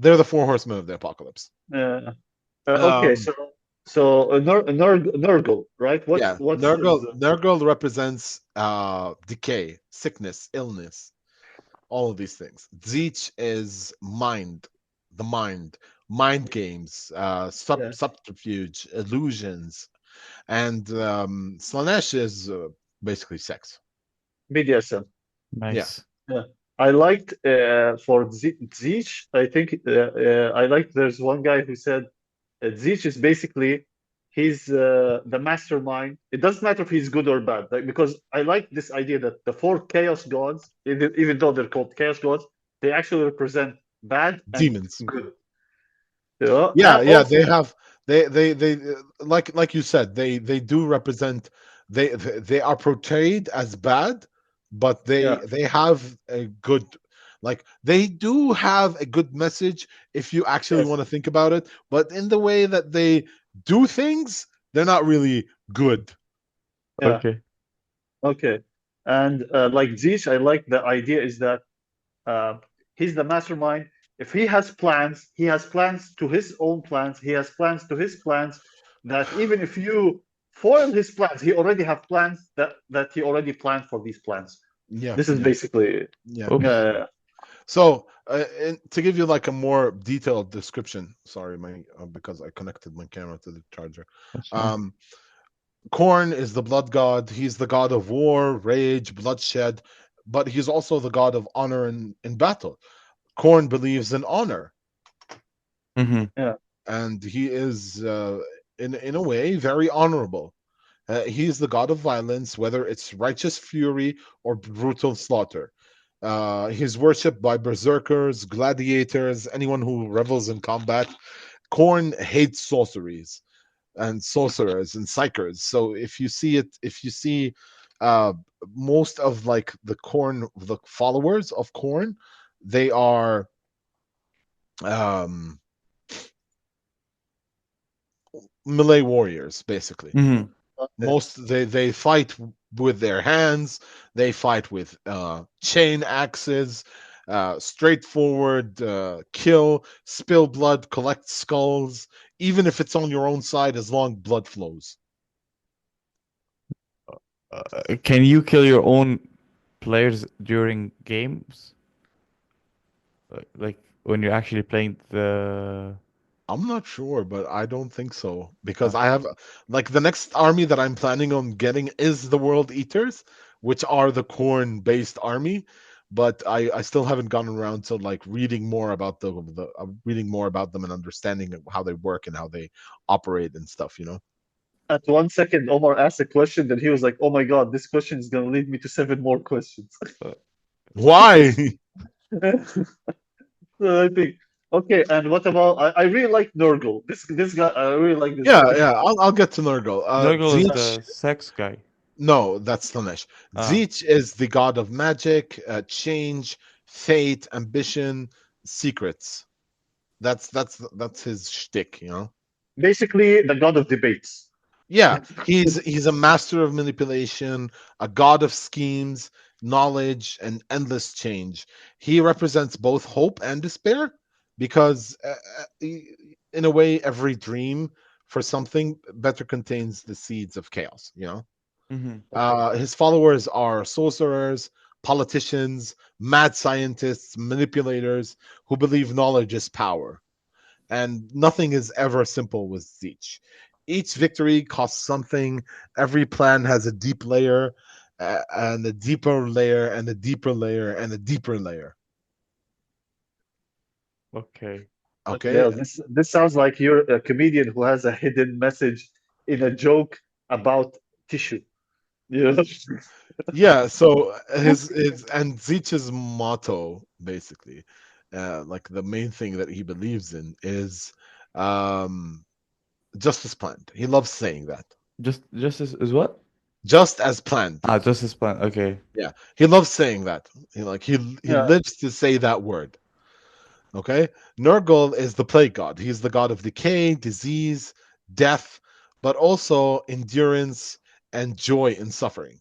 They're the four horsemen of the apocalypse. Yeah. Okay. Um, So Nurgle, right? yeah, What's his? Nurgle represents decay, sickness, illness, all of these things. Zeech is the mind games, Yeah. subterfuge, illusions, and Slanesh is basically sex. BDSM. Yeah, Nice. Yeah. I liked for Zeech. I think I liked. There's one guy who said Zeech is basically he's the mastermind. It doesn't matter if he's good or bad, like, because I like this idea that the four chaos gods, even though they're called chaos gods, they actually represent bad and demons. good. Yeah. Yeah, And yeah, also, they have they like you said, they do represent, they are portrayed as bad, but yeah, they have a good, like they do have a good message if you actually yes, want to think about it, but in the way that they do things, they're not really good. yeah, Okay. okay. And like Zeech, I like the idea is that uh, he's the mastermind. If he has plans to his own plans. He has plans to his plans. That even if you foil his plans, he already have plans that he already planned for these plans. Yeah, This is yeah, basically, yeah, yeah. Oops. So, and to give you like a more detailed description, sorry, my because I connected my camera to the charger. That's fine. Um, Korn is the blood god. He's the god of war, rage, bloodshed, but he's also the god of honor in battle. Korn believes in honor, Mm-hmm. yeah, and he is, in a way, very honorable. He's the god of violence, whether it's righteous fury or brutal slaughter. He's worshipped by berserkers, gladiators, anyone who revels in combat. Korn hates sorceries and sorcerers and psychers. So if you see uh, most of like the followers of Korn, they are um, melee warriors, basically. Mm-hmm. Okay. They fight with their hands. They fight with chain axes. Straightforward kill, spill blood, collect skulls. Even if it's on your own side, as long blood flows. Can you kill your own players during games? Like when you're actually playing the. I'm not sure, but I don't think so because Uh, I have like the next army that I'm planning on getting is the World Eaters, which are the corn-based army, but I still haven't gotten around to like reading more about reading more about them and understanding how they work and how they operate and stuff, you know. At 1 second, Omar asked a question, then he was like, "Oh my God, this question is gonna lead me to seven more questions." uh, Why? So I think, okay. And what about? I really like Nurgle. This guy, I really like this Yeah, guy. yeah, I'll get to Nurgle. Nurgle is Uh, Tzeentch, the sex guy. no, that's Slanesh. Ah, Tzeentch is the god of magic, change, fate, ambition, secrets. That's his shtick, you know. Basically, the god of debates. Yeah, he's a master of manipulation, a god of schemes, knowledge, and endless change. He represents both hope and despair because, in a way, every dream for something better contains the seeds of chaos. You know, mm-hmm. Okay. his followers are sorcerers, politicians, mad scientists, manipulators who believe knowledge is power, and nothing is ever simple with Zeech. Each victory costs something. Every plan has a deep layer, and a deeper layer, and a deeper layer, and a deeper layer. Okay. Okay. Okay, this sounds like you're a comedian who has a hidden message in a joke about tissue. You know? Yeah. So his and Zeech's motto, basically, like the main thing that he believes in is um, justice planned. He loves saying that. Just is what? Just as planned. Ah, justice plan. Okay. Yeah, he loves saying that. He Yeah. lives to say that word. Okay, Nurgle is the plague god. He's the god of decay, disease, death, but also endurance and joy in suffering.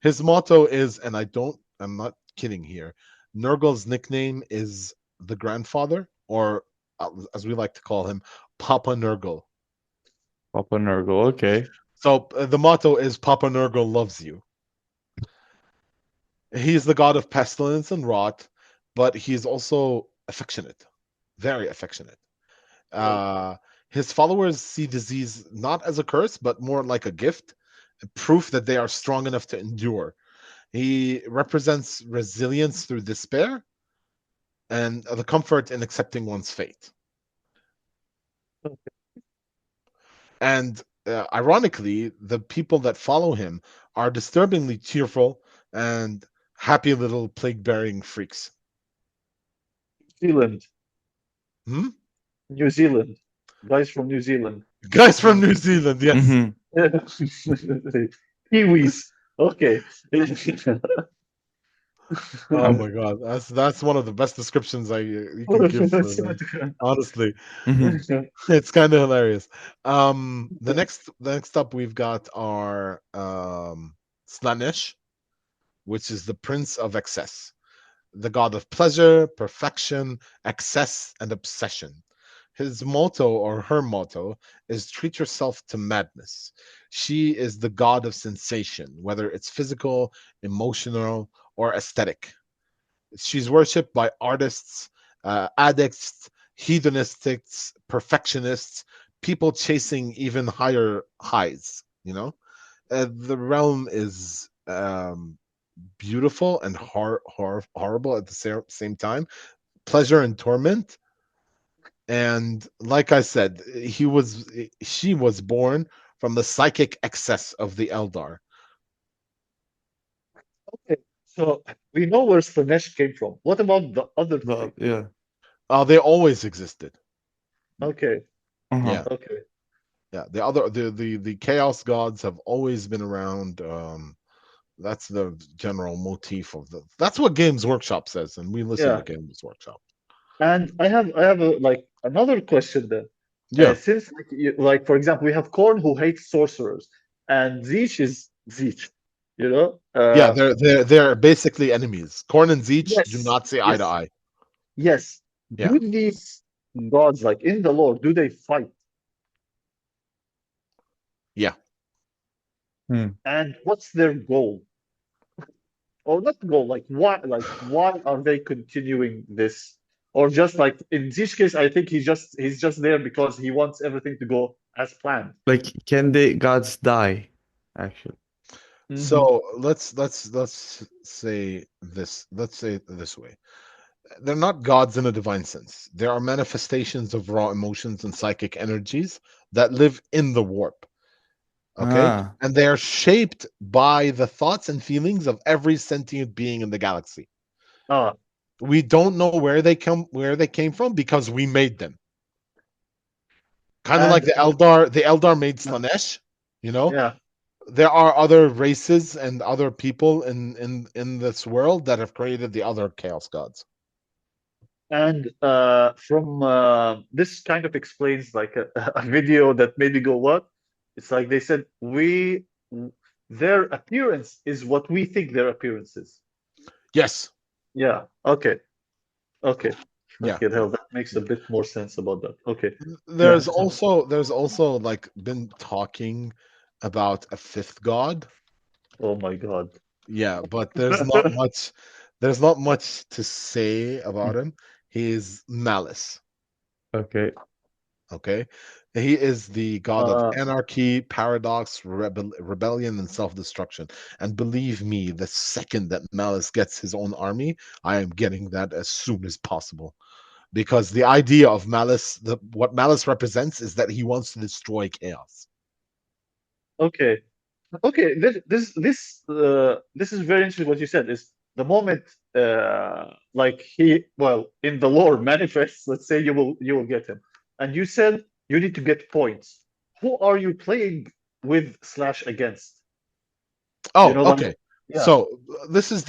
His motto is, and I'm not kidding here. Nurgle's nickname is the grandfather, or as we like to call him, Papa Nurgle. Papa Nurgle. Okay. So the motto is Papa Nurgle loves you. He's the god of pestilence and rot, but he's also affectionate, very affectionate. Oh, Uh, his followers see disease not as a curse, but more like a gift, proof that they are strong enough to endure. He represents resilience through despair and the comfort in accepting one's fate. And ironically, the people that follow him are disturbingly cheerful and happy little plague bearing freaks. New Zealand. Hmm? New Zealand. Guys from New Zealand. Guys from New Zealand, yes. Mm-hmm. Kiwis. Okay. Oh my god, that's one of the best descriptions you can give for them. Honestly, Mm-hmm. it's kind of hilarious. The next up we've got our Slanesh, which is the Prince of Excess, the god of pleasure, perfection, excess, and obsession. His motto or her motto is treat yourself to madness. She is the god of sensation, whether it's physical, emotional, or aesthetic. She's worshipped by artists, addicts, hedonists, perfectionists, people chasing even higher highs. You know, the realm is beautiful and horrible at the same time, pleasure and torment. And like I said, she was born from the psychic excess of the Eldar. Okay. So we know where Slanesh came from. What about the other three? Yeah. They always existed. Okay. Uh-huh. Yeah, Okay. yeah. The chaos gods have always been around. That's the general motif of the. That's what Games Workshop says, and we listen to Yeah. Games Workshop. And I have a, like another question then. Yeah. Since like, like for example, we have Korn who hates sorcerers. and Zeech is Zeech. You know? Yeah, they're basically enemies. Korn and Zeech do Yes, not see eye to yes, eye. yes. Yeah, Do these gods, like in the lore, do they fight? yeah. Hmm. And what's their goal? Or not goal, like why are they continuing this? Or just like in this case, I think he's just there because he wants everything to go as planned. Like, can the gods die? Actually. Hmm. So let's say this. Let's say it this way. They're not gods in a divine sense. They are manifestations of raw emotions and psychic energies that live in the warp. Okay, Ah. and they are shaped by the thoughts and feelings of every sentient being in the galaxy. Ah, We don't know where they came from because we made them. Kind of like and the Eldar made Slanesh, you know. yeah, There are other races and other people in this world that have created the other chaos gods. and from this kind of explains like a video that made me go, what? It's like they said their appearance is what we think their appearance is. Yes. Yeah. Okay. Okay. Yeah, Fucking yeah. hell, that makes a bit more sense about that. Okay. Yeah. There's also like been talking about a fifth god. Oh my God. Yeah, but there's not much to say about him. He's Malice. Okay. Okay, he is the god of Uh, anarchy, paradox, rebellion, and self-destruction. And believe me, the second that Malice gets his own army, I am getting that as soon as possible. Because the idea of Malice, what Malice represents, is that he wants to destroy chaos. okay. Okay. This is very interesting what you said is the moment like he well in the lore manifests, let's say you will get him. And you said you need to get points. Who are you playing with slash against? You Oh, know, like okay. yeah. So this is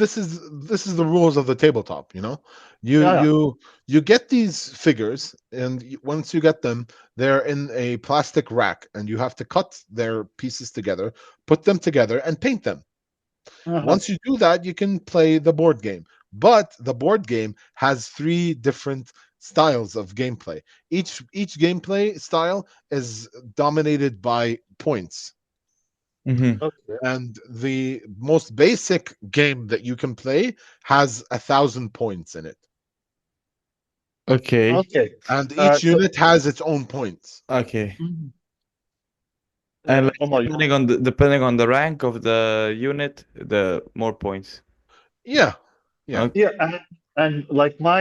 the rules of the tabletop. You Yeah, yeah. you get these figures, and once you get them, they're in a plastic rack, and you have to cut their pieces together, put them together, and paint them. Uh-huh. Once you do that, you can play the board game. But the board game has three different styles of gameplay. Each gameplay style is dominated by points. Mm-hmm. Okay. And the most basic game that you can play has 1,000 points in it, Okay. Okay. and Uh, each so unit has its own points. Okay. Mhm. And like Omar, depending on the rank of the unit, the more points. Yeah, yeah. Okay. yeah, and like my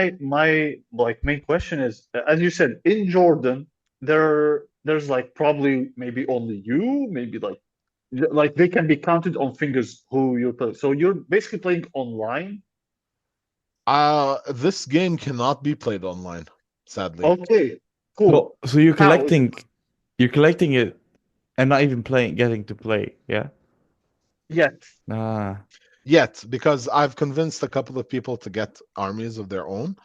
like main question is, as you said, in Jordan, there's like probably maybe only you, maybe like they can be counted on fingers who you're playing. So you're basically playing online. This game cannot be played online, sadly. Okay, cool. So you're How is it? collecting it and not even playing, getting to play. Yeah. Yet? Ah. Yet, because I've convinced a couple of people to get armies of their own.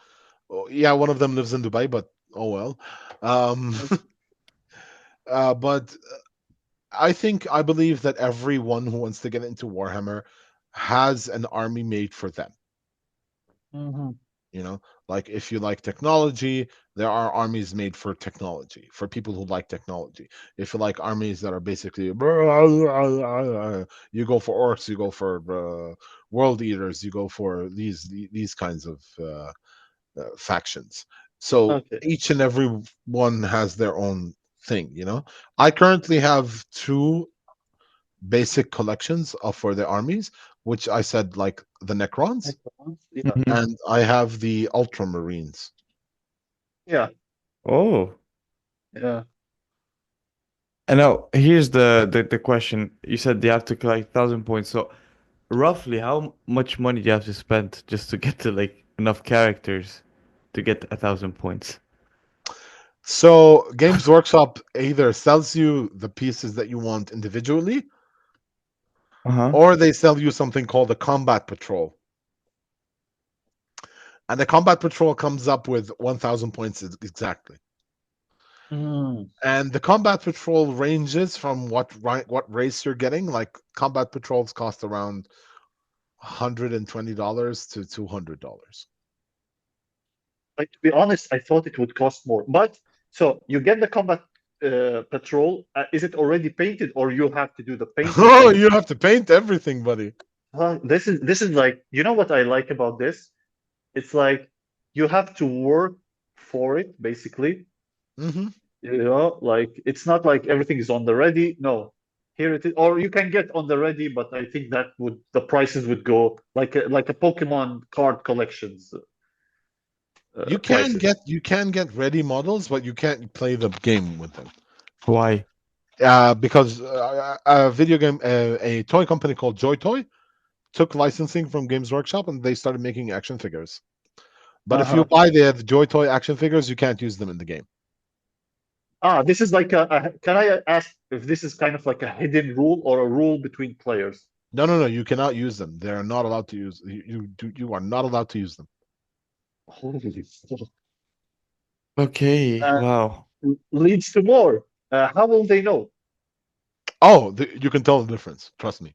Oh, yeah, one of them lives in Dubai, but oh well. Um, but I believe that everyone who wants to get into Warhammer has an army made for them. Mm-hmm. You know, like if you like technology, there are armies made for technology, for people who like technology. If you like armies that are basically you go for orcs, you go for world eaters, you go for these kinds of factions. So Okay. each and every one has their own thing. I currently have two basic collections of for the armies, which I said, like the Necrons, Yeah. Mhm. and I have the Ultramarines. Yeah. Oh. Yeah. And now here's the question. You said you have to collect 1,000 points. So roughly, how much money do you have to spend just to get to like enough characters to get 1,000 points? So Games Workshop either sells you the pieces that you want individually, Uh-huh. or they sell you something called a combat patrol. And the combat patrol comes up with 1,000 points exactly. Mm. And the combat patrol ranges from what race you're getting. Like combat patrols cost around $120 to $200. Like, to be honest, I thought it would cost more. But so you get the combat patrol. Is it already painted, or you have to do the painting Oh, of it? you have to paint everything, buddy. This is like, you know what I like about this? It's like you have to work for it, basically. Hmm. Like it's not like everything is on the ready. No, here it is. Or you can get on the ready, but I think that would the prices would go like a Pokemon card collections prices. You can get ready models, but you can't play the game with them. Why? Because a video game, a toy company called Joy Toy took licensing from Games Workshop and they started making action figures. But if you Uh-huh. buy the Joy Toy action figures, you can't use them in the game. This is like can I ask if this is kind of like a hidden rule or a rule between players? No, no, no. You cannot use them. They are not allowed to use. You are not allowed to use them. Holy fuck. Okay, Uh, wow. Leads to more. How will they know? Oh, you can tell the difference. Trust me.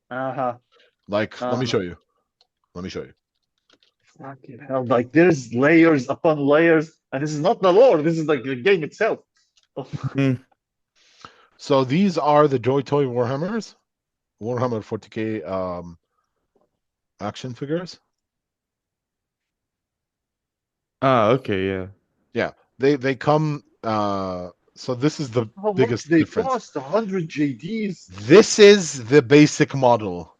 Uh-huh. Like, let me Uh-huh. show you. Let me show you. Fucking hell. Like there's layers upon layers, and this is not the lore, this is like the game itself. Hmm. So these are the Joy Toy Warhammers, Warhammer 40K action figures. Ah, okay, yeah. Yeah, they come. So this is the How much biggest they difference. cost? 100 JDs. This is the basic model.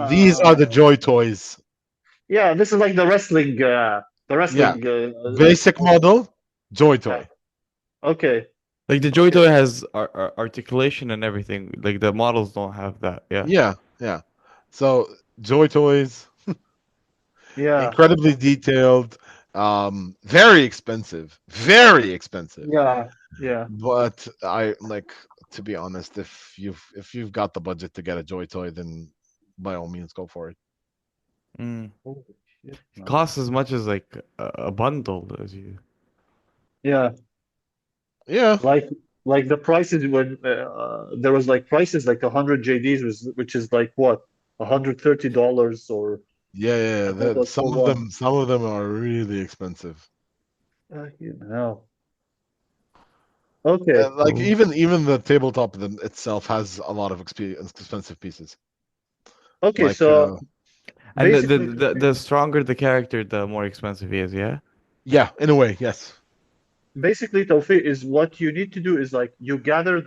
These are the Joy Toys. Yeah, this is like the Yeah, wrestling, like, basic model, Joy yeah. Toy. Okay, Like the Joy okay, Toy has articulation and everything. Like the models don't have that. Yeah. Yeah, yeah. So Joy Toys, yeah, incredibly detailed, very expensive, very expensive. yeah, yeah. But I like, to be honest, if you've got the budget to get a Joy Toy, then by all means go for it. Mm. Holy shit, It man. costs as much as like a bundle as you. Yeah, Yeah, like like the prices when there was like prices like 100 JDs which is like what, $130, or yeah, yeah. and that was for one. Some of them are really expensive. You know. Okay. Like Oh. even the tabletop itself has a lot of expensive pieces. Okay, Like so And basically to the stronger the character, the more expensive he is. Yeah. yeah, in a way, yes. basically Tawfeek, is what you need to do is like you gather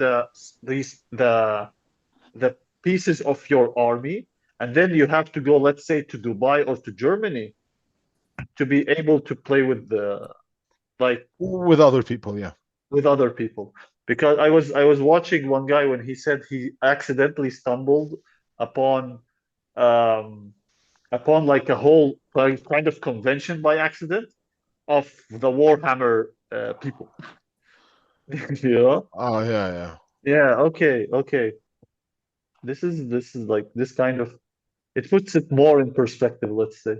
these the pieces of your army, and then you have to go, let's say, to Dubai or to Germany to be able to play with the like With other people, yeah. with other people. Because I was watching one guy when he said he accidentally stumbled upon um like a whole kind of convention by accident of the Warhammer people. Yeah. Oh yeah, yeah. Yeah, okay, okay. This is like this kind of, it puts it more in perspective, let's say.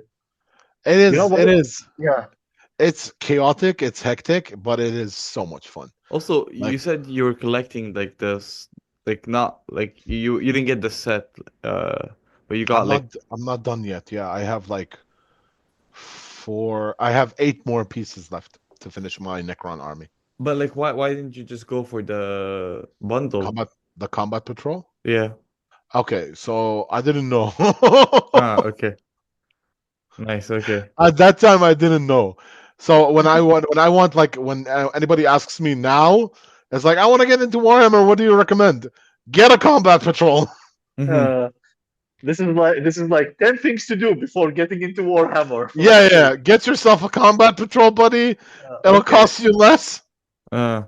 It You know is. what? It is. Yeah. It's chaotic. It's hectic, but it is so much fun. Also, Like you said you were collecting like this, like not like you didn't get the set, but you got like. I'm not done yet. Yeah, I have like I have 8 more pieces left to finish my Necron army. But like, why didn't you just go for the bundle? Combat the combat patrol. Yeah. Okay, so I didn't know. Ah, okay. Nice. Okay. At that time, I didn't know. So when anybody asks me now, it's like I want to get into Warhammer. What do you recommend? Get a combat patrol. Mm-hmm. Uh, this is like 10 things to do before getting into Warhammer, Yeah, let's say. yeah. Get yourself a combat patrol, buddy. It'll Okay. cost you less. Uh,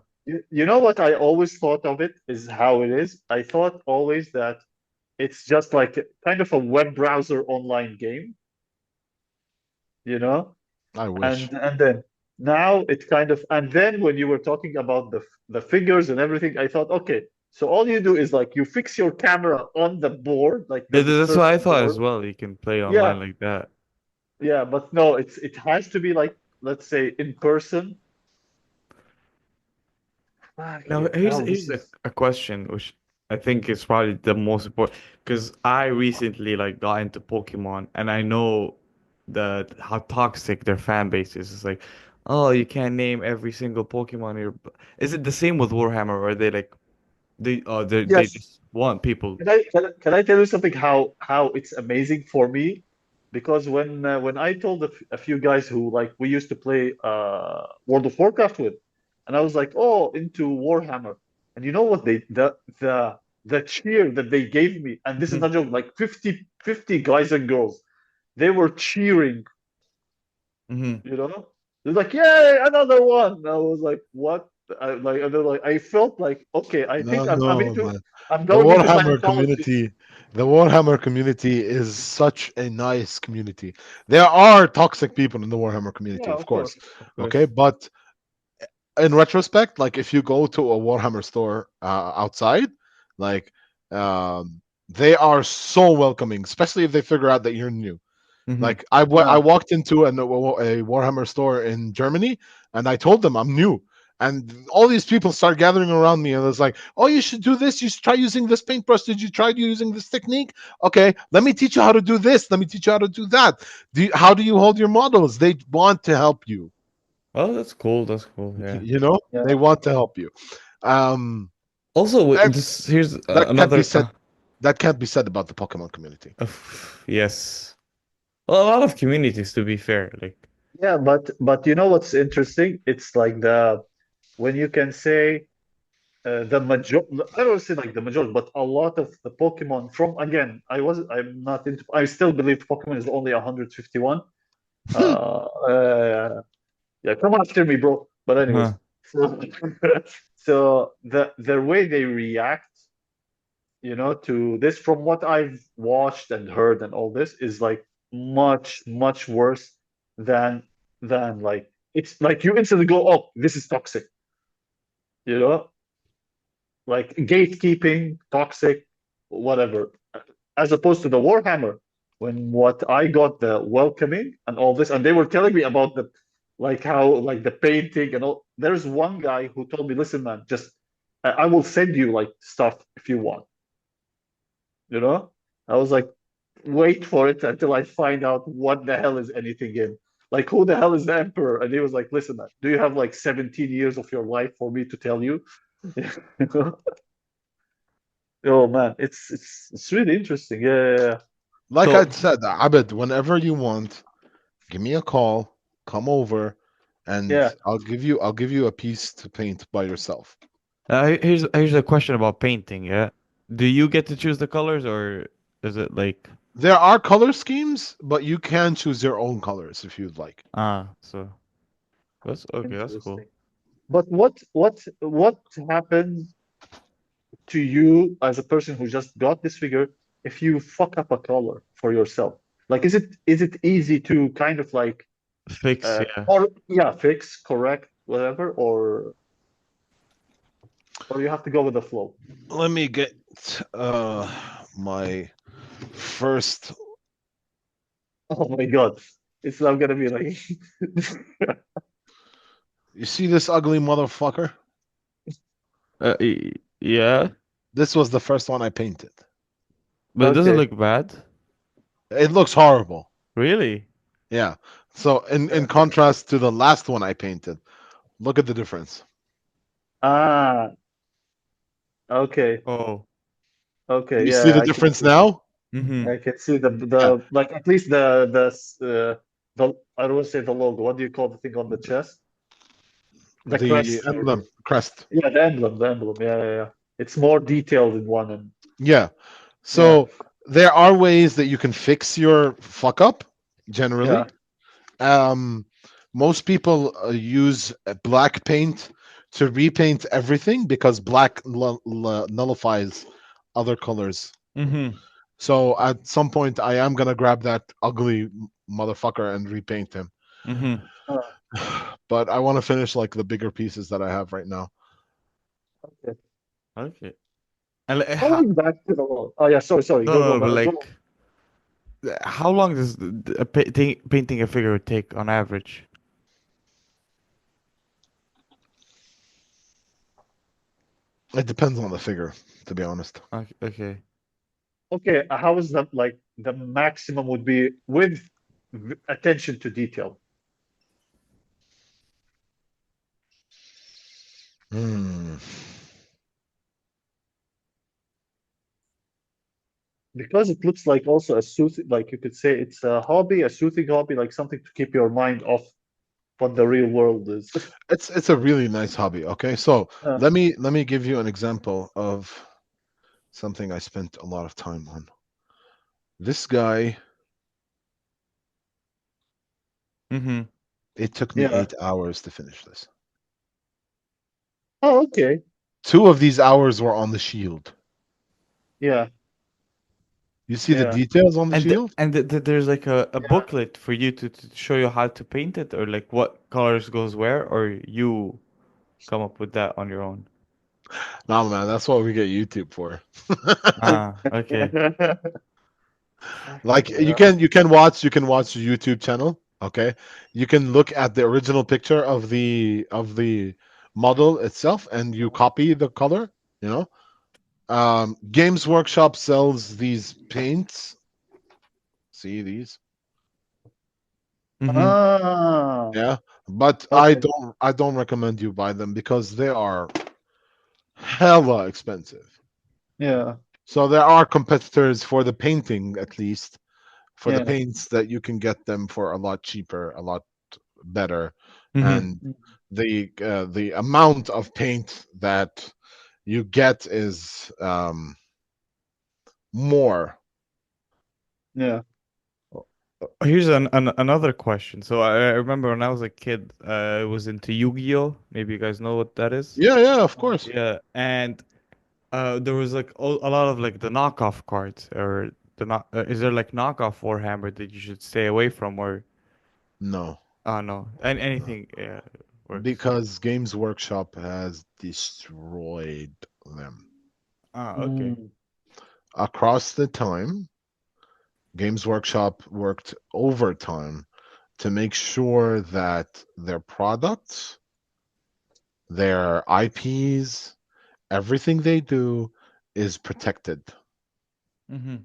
You know what I always thought of it is how it is. I thought always that it's just like kind of a web browser online game, you know? I wish. And then now it kind of, and then when you were talking about the figures and everything, I thought, okay, so all you do is like you fix your camera on the board, like there's a that's what I certain thought board. as well. You can play Yeah, online like that. yeah, but no, it has to be like, let's say, in person. Now, Fucking here's hell, this here's is a question which I think is probably the most important because I recently like got into Pokemon and I know how toxic their fan base is. It's like, oh, you can't name every single Pokemon here. Is it the same with Warhammer, or are they like they yes. just want people? Can I tell you something? How it's amazing for me, because when I told a few guys who like we used to play World of Warcraft with, and I was like, oh, into Warhammer, and you know what the cheer that they gave me, and this is not joke, like 50 guys and girls, they were cheering, Mm-hmm. you know, they're like, yay, another one. I was like, what? And they're like, I felt like, okay, I No, think no, man. I'm The going into Warhammer Scientology. community, the Warhammer community is such a nice community. There are toxic people in the Warhammer community, Yeah, of of course. course. Of Okay, course. but in retrospect, like if you go to a Warhammer store outside, like they are so welcoming, especially if they figure out that you're new. Mm-hmm. Like I Yeah. walked into a Warhammer store in Germany, and I told them I'm new, and all these people start gathering around me, and it's like, "Oh, you should do this. You should try using this paintbrush. Did you try using this technique? Okay, let me teach you how to do this. Let me teach you how to do that. How do you hold your models? They want to help you. Oh, that's cool. That's cool. Yeah. You know, Yeah. they want to help you. Um, Also, eh, this here's that can't be another. said. That can't be said about the Pokemon community. Yes. Well, a lot of communities, to be fair. Like, Yeah, but you know what's interesting? It's like the when you can say the major I don't say like the majority, but a lot of the Pokemon from again, I'm not into I still believe Pokemon is only 151. Yeah, come after me, bro. But anyways, huh. so, so the way they react, to this from what I've watched and heard and all this is like much worse than like it's like you instantly go, oh, this is toxic, you know, like gatekeeping, toxic, whatever, as opposed to the Warhammer, when what I got the welcoming and all this, and they were telling me about the like how like the painting and all. There's one guy who told me, listen, man, just I will send you like stuff if you want, you know. I was like, wait for it until I find out what the hell is anything in. Like, who the hell is the emperor? And he was like, listen, man, do you have like 17 years of your life for me to tell you? Oh man, it's really interesting. Yeah. Like I So, said, Abed, whenever you want, give me a call, come over, and Yeah. I'll give you a piece to paint by yourself. here's a question about painting. Yeah. Do you get to choose the colors, or is it like There are color schemes, but you can choose your own colors if you'd like. so that's okay. That's cool. Interesting. But what happens to you as a person who just got this figure if you fuck up a color for yourself? Like, is it easy to kind of like Fix, yeah. or yeah, fix, correct, whatever, or you have to go with the flow? Let me get my first. Oh my God. It's not gonna be like You see this ugly motherfucker? Yeah, This was the first one I painted. but it doesn't okay. look bad. It looks horrible. Really? Yeah. So in Yeah. contrast to the last one I painted, look at the difference. Ah, okay. Oh. Okay, You see yeah, the I can difference see. now? Mm-hmm. I can see the Yeah. like at least the I don't want to say the logo. What do you call the thing on the chest? The The crest. emblem crest. Yeah, the emblem. The emblem. Yeah, yeah, yeah. It's more detailed in one and Yeah. yeah, So there are ways that you can fix your fuck up yeah, generally. Um, most people use black paint to repaint everything because black nullifies other colors. Mm-hmm. So at some point, I am gonna grab that ugly motherfucker and repaint him. Mm-hmm. uh, But I want to finish like the bigger pieces that I have right now. okay. Okay. And like, Going back to the wall. Oh yeah, sorry. no, Go no, but go. like, how long does painting a figure take on average? It depends on the figure, to be honest. Okay. Okay. Okay, how is that like the maximum would be with attention to detail? Hmm. Because it looks like also a soothing, like you could say it's a hobby, a soothing hobby, like something to keep your mind off what the real world is. It's a really nice hobby. Okay, so Uh, let me give you an example of something I spent a lot of time on. This guy, Mm-hmm. it took me yeah. 8 hours to finish this. Oh, okay. 2 of these hours were on the shield. Yeah, You see the yeah, details on the And shield? there's like a yeah. booklet for you to show you how to paint it, or like what colors goes where, or you come up with that on your own. No, man, that's what we get YouTube for. Ah, okay. Like you Yeah. can you can watch the YouTube channel. Okay, you can look at the original picture of the model itself, and you copy the color. You know, Games Workshop sells these paints. See these? Mm-hmm. Ah, Yeah, but I okay. don't recommend you buy them because they are hella expensive. Yeah, So there are competitors for the painting, at least for the yeah. paints, that you can get them for a lot cheaper, a lot better, Mm-hmm. and the amount of paint that you get is more. Yeah. Here's another question. So I remember when I was a kid, I was into Yu-Gi-Oh! Maybe you guys know what that is. Yeah, yeah, of Uh, course. Yeah, and there was like a lot of like the knockoff cards, or the not. Is there like knockoff Warhammer that you should stay away from, or No, oh no, and no, anything works. because Games Workshop has destroyed them Ah, okay. mm, across the time. Games Workshop worked overtime to make sure that their products, their IPs, everything they do is protected. Mm-hmm.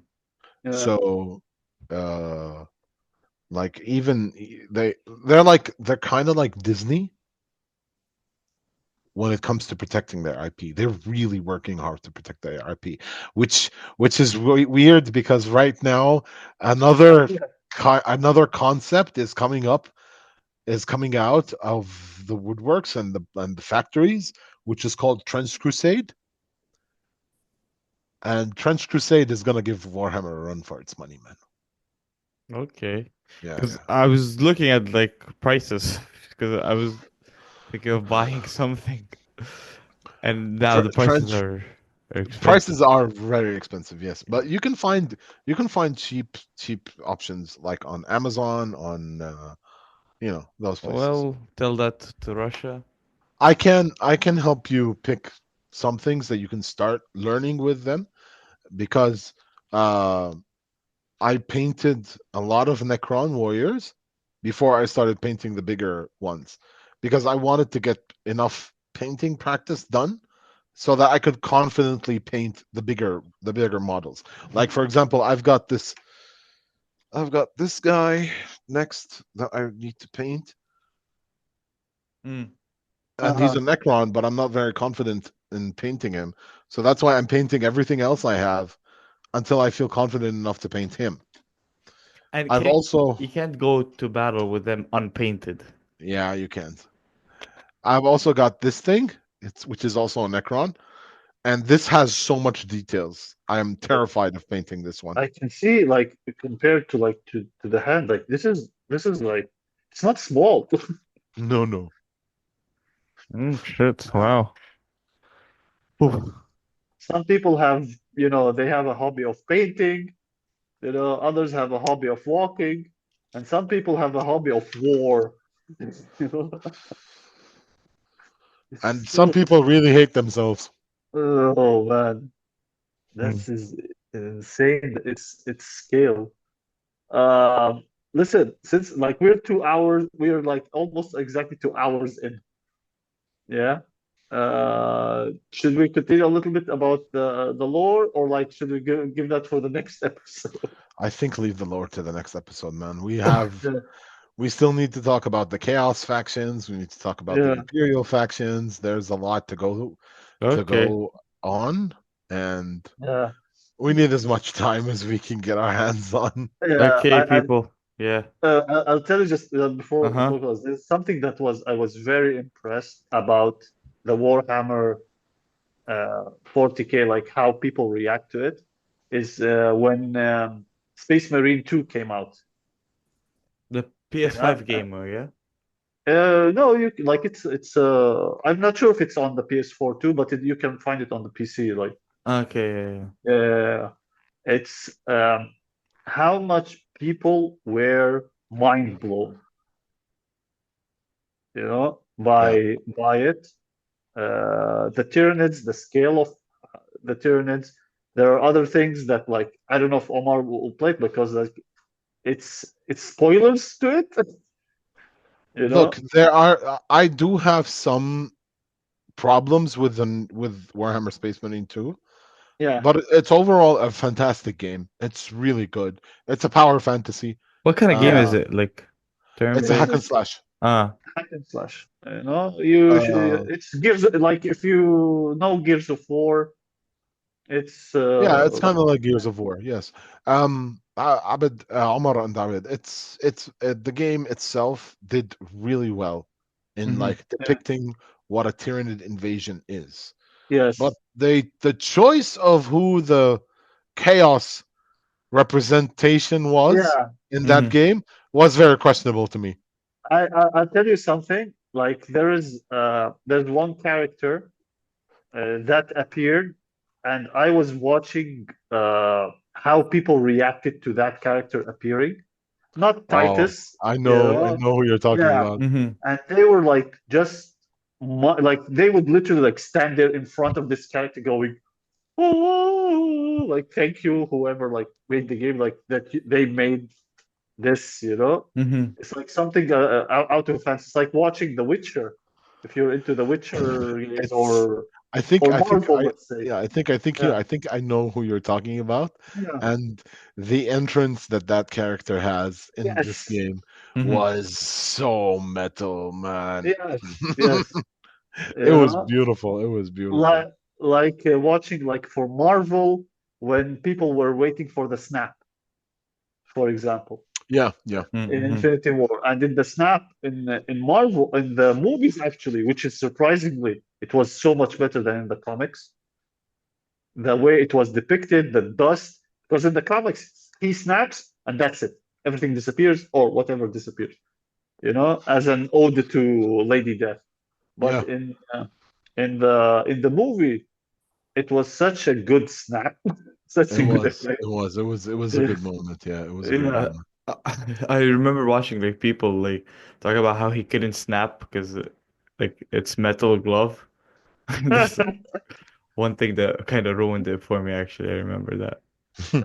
yeah. So, uh, like even they're kind of like Disney when it comes to protecting their IP. They're really working hard to protect their IP, which which is weird because right now another Yeah. another concept is coming out of the woodworks and the factories, which is called Trench Crusade. And Trench Crusade is gonna give Warhammer a run for its money, man. Okay. Yeah, Because yeah. I was looking at like prices, because I was thinking of buying something, and now the prices Trench are expensive. prices are very expensive, yes, but you can find cheap options like on Amazon, on those places. Well, tell that to Russia. I can help you pick some things that you can start learning with them because uh, I painted a lot of Necron warriors before I started painting the bigger ones because I wanted to get enough painting practice done so that I could confidently paint the bigger models. Like for example, I've got this guy next that I need to paint, Mm. and he's Uh-huh. a Necron, but I'm not very confident in painting him. So that's why I'm painting everything else I have until I feel confident enough to paint him. And I've also you can't go to battle with them unpainted. Yeah, you can't. I've also got this thing, which is also a Necron, and this has so much details. I am terrified of painting this one. I can see like compared to like to the hand, like this is like it's not small. No, no. Mm, shit. Wow. Oof. Some people have, they have a hobby of painting, others have a hobby of walking, and some people have a hobby of war. You know? And some people really hate themselves. Oh man, Mm. that's is insane. It's scale. Um, Listen, since like we're 2 hours, we're like almost exactly 2 hours in. Yeah. Should we continue a little bit about the lore, or like should we give that for the next episode? I think leave the lore to the next episode, man. Yeah, We still need to talk about the Chaos factions. We need to talk about the yeah, Imperial factions. There's a lot to Okay. go on, and yeah, we need as much time as we can get our hands on. yeah. Okay, people. Yeah. I'll tell you just Uh-huh. before close. There's something that I was very impressed about the Warhammer 40K, like how people react to it, is when Space Marine 2 came out. The Yeah. PS5 gamer, yeah? No, like it's I'm not sure if it's on the PS4 too, but you can find it on the PC. Like Okay, uh, it's how much people were mind blown, Yeah. by it. The Tyranids, the scale of the Tyranids. There are other things that like I don't know if Omar will play it because like it's spoilers to it, you Look, know? there are. I do have some problems with Warhammer Space Marine 2, Yeah, but it's overall a fantastic game. It's really good. It's a power fantasy. What kind of game yeah. is Uh, it? Like it's turn a It's hack and based? just slash. Ah. hack and slash. You Uh, it's Gears like if you know Gears of War, it's yeah, it's like kind of like Gears of War. Yes. Abed, Omar and Abed. It's the game itself did really well in Mm-hmm. like yeah, depicting what a Tyranid invasion is. But yes, the choice of who the chaos representation was yeah. in that Mm-hmm. game was very questionable to me. I'll tell you something. Like there's one character that appeared, and I was watching how people reacted to that character appearing. Not Oh, Titus, I know who you're talking yeah, about. Mm-hmm. and they were like just like they would literally like stand there in front of this character going, oh, like thank you whoever like made the game like that they made this. Mm-hmm. It's like something out of fans. It's like watching The Witcher, if you're into The Witcher games, It's or I think Marvel, let's say. yeah, Yeah, I think I know who you're talking about, yeah, and the entrance that that character has in this yes, game Mm-hmm. was so metal, man. yes, yes. It You was know, beautiful. It was beautiful. like watching like for Marvel when people were waiting for the snap, for example, Yeah, yeah, in Mm-hmm. Infinity War, and in the snap in Marvel in the movies actually, which is surprisingly, it was so much better than in the comics. The way it was depicted, the dust, because in the comics he snaps and that's it, everything disappears or whatever disappears, as an ode to Lady Death. But yeah. in the movie, it was such a good snap, such It a good was. effect. It was a Yeah, good moment. Yeah, it was a good yeah. I, moment. I remember watching like people like talk about how he couldn't snap because like it's metal glove. That's one thing that kind of ruined it for me. Actually, I remember that.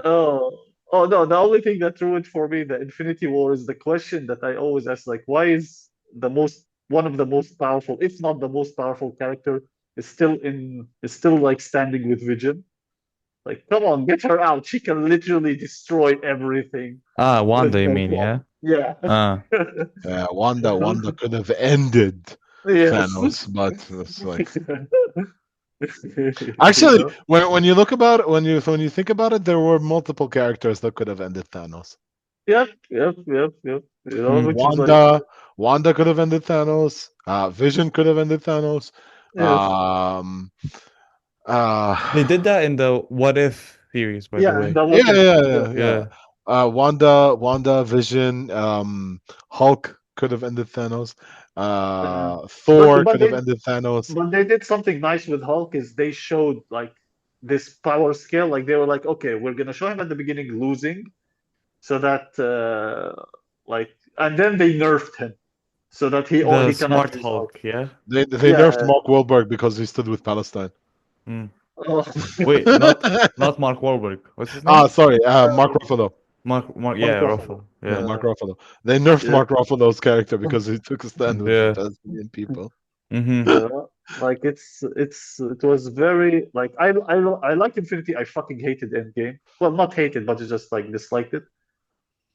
Oh, oh no, the only thing that ruined for me the Infinity War is the question that I always ask, like, why is one of the most powerful, if not the most powerful character, is still like standing with Vision? Like, come on, get her out. She can literally destroy everything Ah, Wanda, with you her mean, claw. yeah? Yeah. Ah, Wanda could have ended Yes. Thanos, but it's like You actually know? when you look about it, when you think about it, there were multiple characters that could have ended Thanos. Yep, yep, yep, yep. hmm. Which is like, Wanda could have ended Thanos. Vision could have ended Thanos. yes. Um, They uh, did that in the What If series, by the Yeah, way. that yeah, what if. Yeah. yeah. Yeah. Wanda, Vision, Hulk could have ended Thanos. Uh, but Thor but could have they ended Thanos. but they did something nice with Hulk is they showed like this power scale. Like they were like, okay, we're gonna show him at the beginning losing, so that and then they nerfed him so that The he cannot Smart use Hulk. Hulk, yeah? They nerfed Yeah. Mark Wahlberg because he stood with Palestine. Hmm. Oh. Wait, not Mark Wahlberg. What's his Ah, name? sorry, Mark Um, Ruffalo. Mark, Mark yeah, Ruffalo. Ruffalo. Yeah, Yeah. Mark Ruffalo. They nerfed Yeah. Mark Ruffalo's character because he took a stand with the Yeah. Palestinian people. Mm-hmm. You know, like it was very like I liked Infinity. I fucking hated Endgame. Well, not hated, but just like disliked it.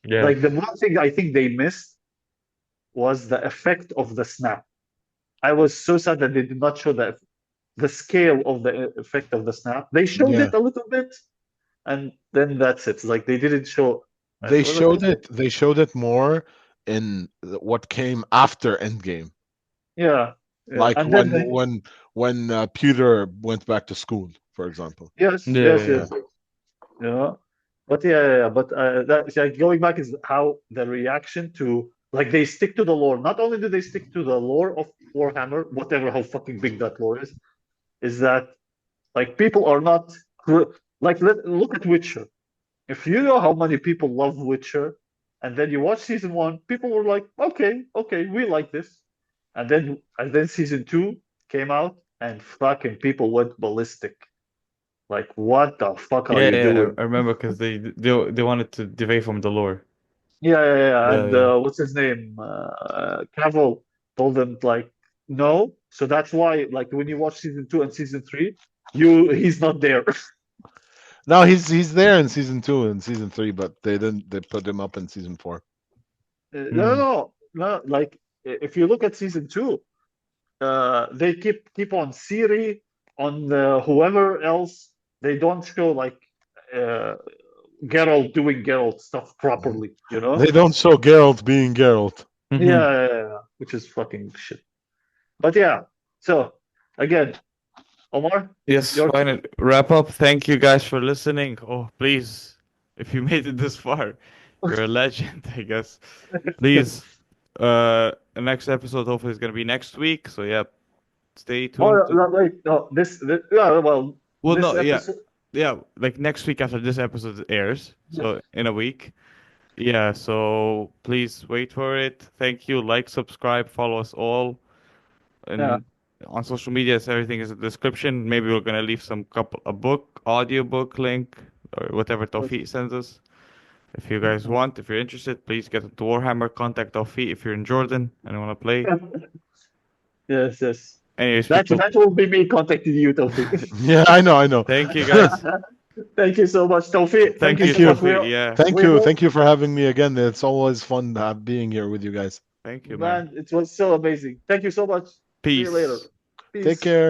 Yeah. Like the one thing I think they missed was the effect of the snap. I was so sad that they did not show the scale of the effect of the snap. They showed Yeah, it a little bit, and then that's it. Like they didn't show. they What was showed his name? it. They showed it more in what came after Endgame, Yeah, yeah. like And then when Peter went back to school, for example. yes, Yeah, yes, yeah, yes. Yeah. But yeah. But that like, going back is how the reaction to like they stick to the lore. Not only do they stick to the lore of Warhammer, whatever how fucking big that lore is that like people are not like look at Witcher. If you know how many people love Witcher, and then you watch season one, people were like, okay, okay, we like this, and then season two came out, and fucking people went ballistic. Like, what the fuck are yeah, you yeah. doing? I remember because they wanted to deviate from the lore. Yeah, yeah, yeah. Yeah, And yeah. what's his name? Cavill told them like, no. So that's why, like, when you watch season two and season three, he's not there. No, he's there in season 2 and season 3, but they didn't. They put him up in season 4. No, Mm. no, no. Like, if you look at season two, they keep on Siri, on whoever else. They don't show like uh, Geralt doing Geralt stuff Mhm. properly. You know? They don't show Geralt being Geralt. Yeah, Mm-hmm. yeah, yeah, yeah, which is fucking shit. But yeah. So again, Omar, Yes, your fine. Wrap up. Thank you guys for listening. Oh, please, if you made it this far, you're a legend, I guess. Please, the next episode hopefully is gonna be next week. So yeah, stay oh tuned. no, wait, no, this yeah, well, Well, this no, yeah, episode. yeah, like next week after this episode airs. So in a week. Yeah, so please wait for it. Thank you. Like, subscribe, follow us all. Yeah, And on social media, everything is in the description. Maybe we're gonna leave a book, audiobook link, or whatever Tawfeek sends us. If you guys want, if you're interested, please get into Warhammer. Contact Tawfeek if you're in Jordan and want to play. yes, yes. Anyways, That people, that will be me contacting you, Tawfiq. Yeah, I know, I know. thank you guys. Thank you so much, Tawfiq. Thank Thank you you, Thank so you. much. Tawfeek. Yeah, Thank you for having me again. It's always fun being here with you guys. thank you, man. Man, it was so amazing. Thank you so much. See you later. Peace. Take Peace. care.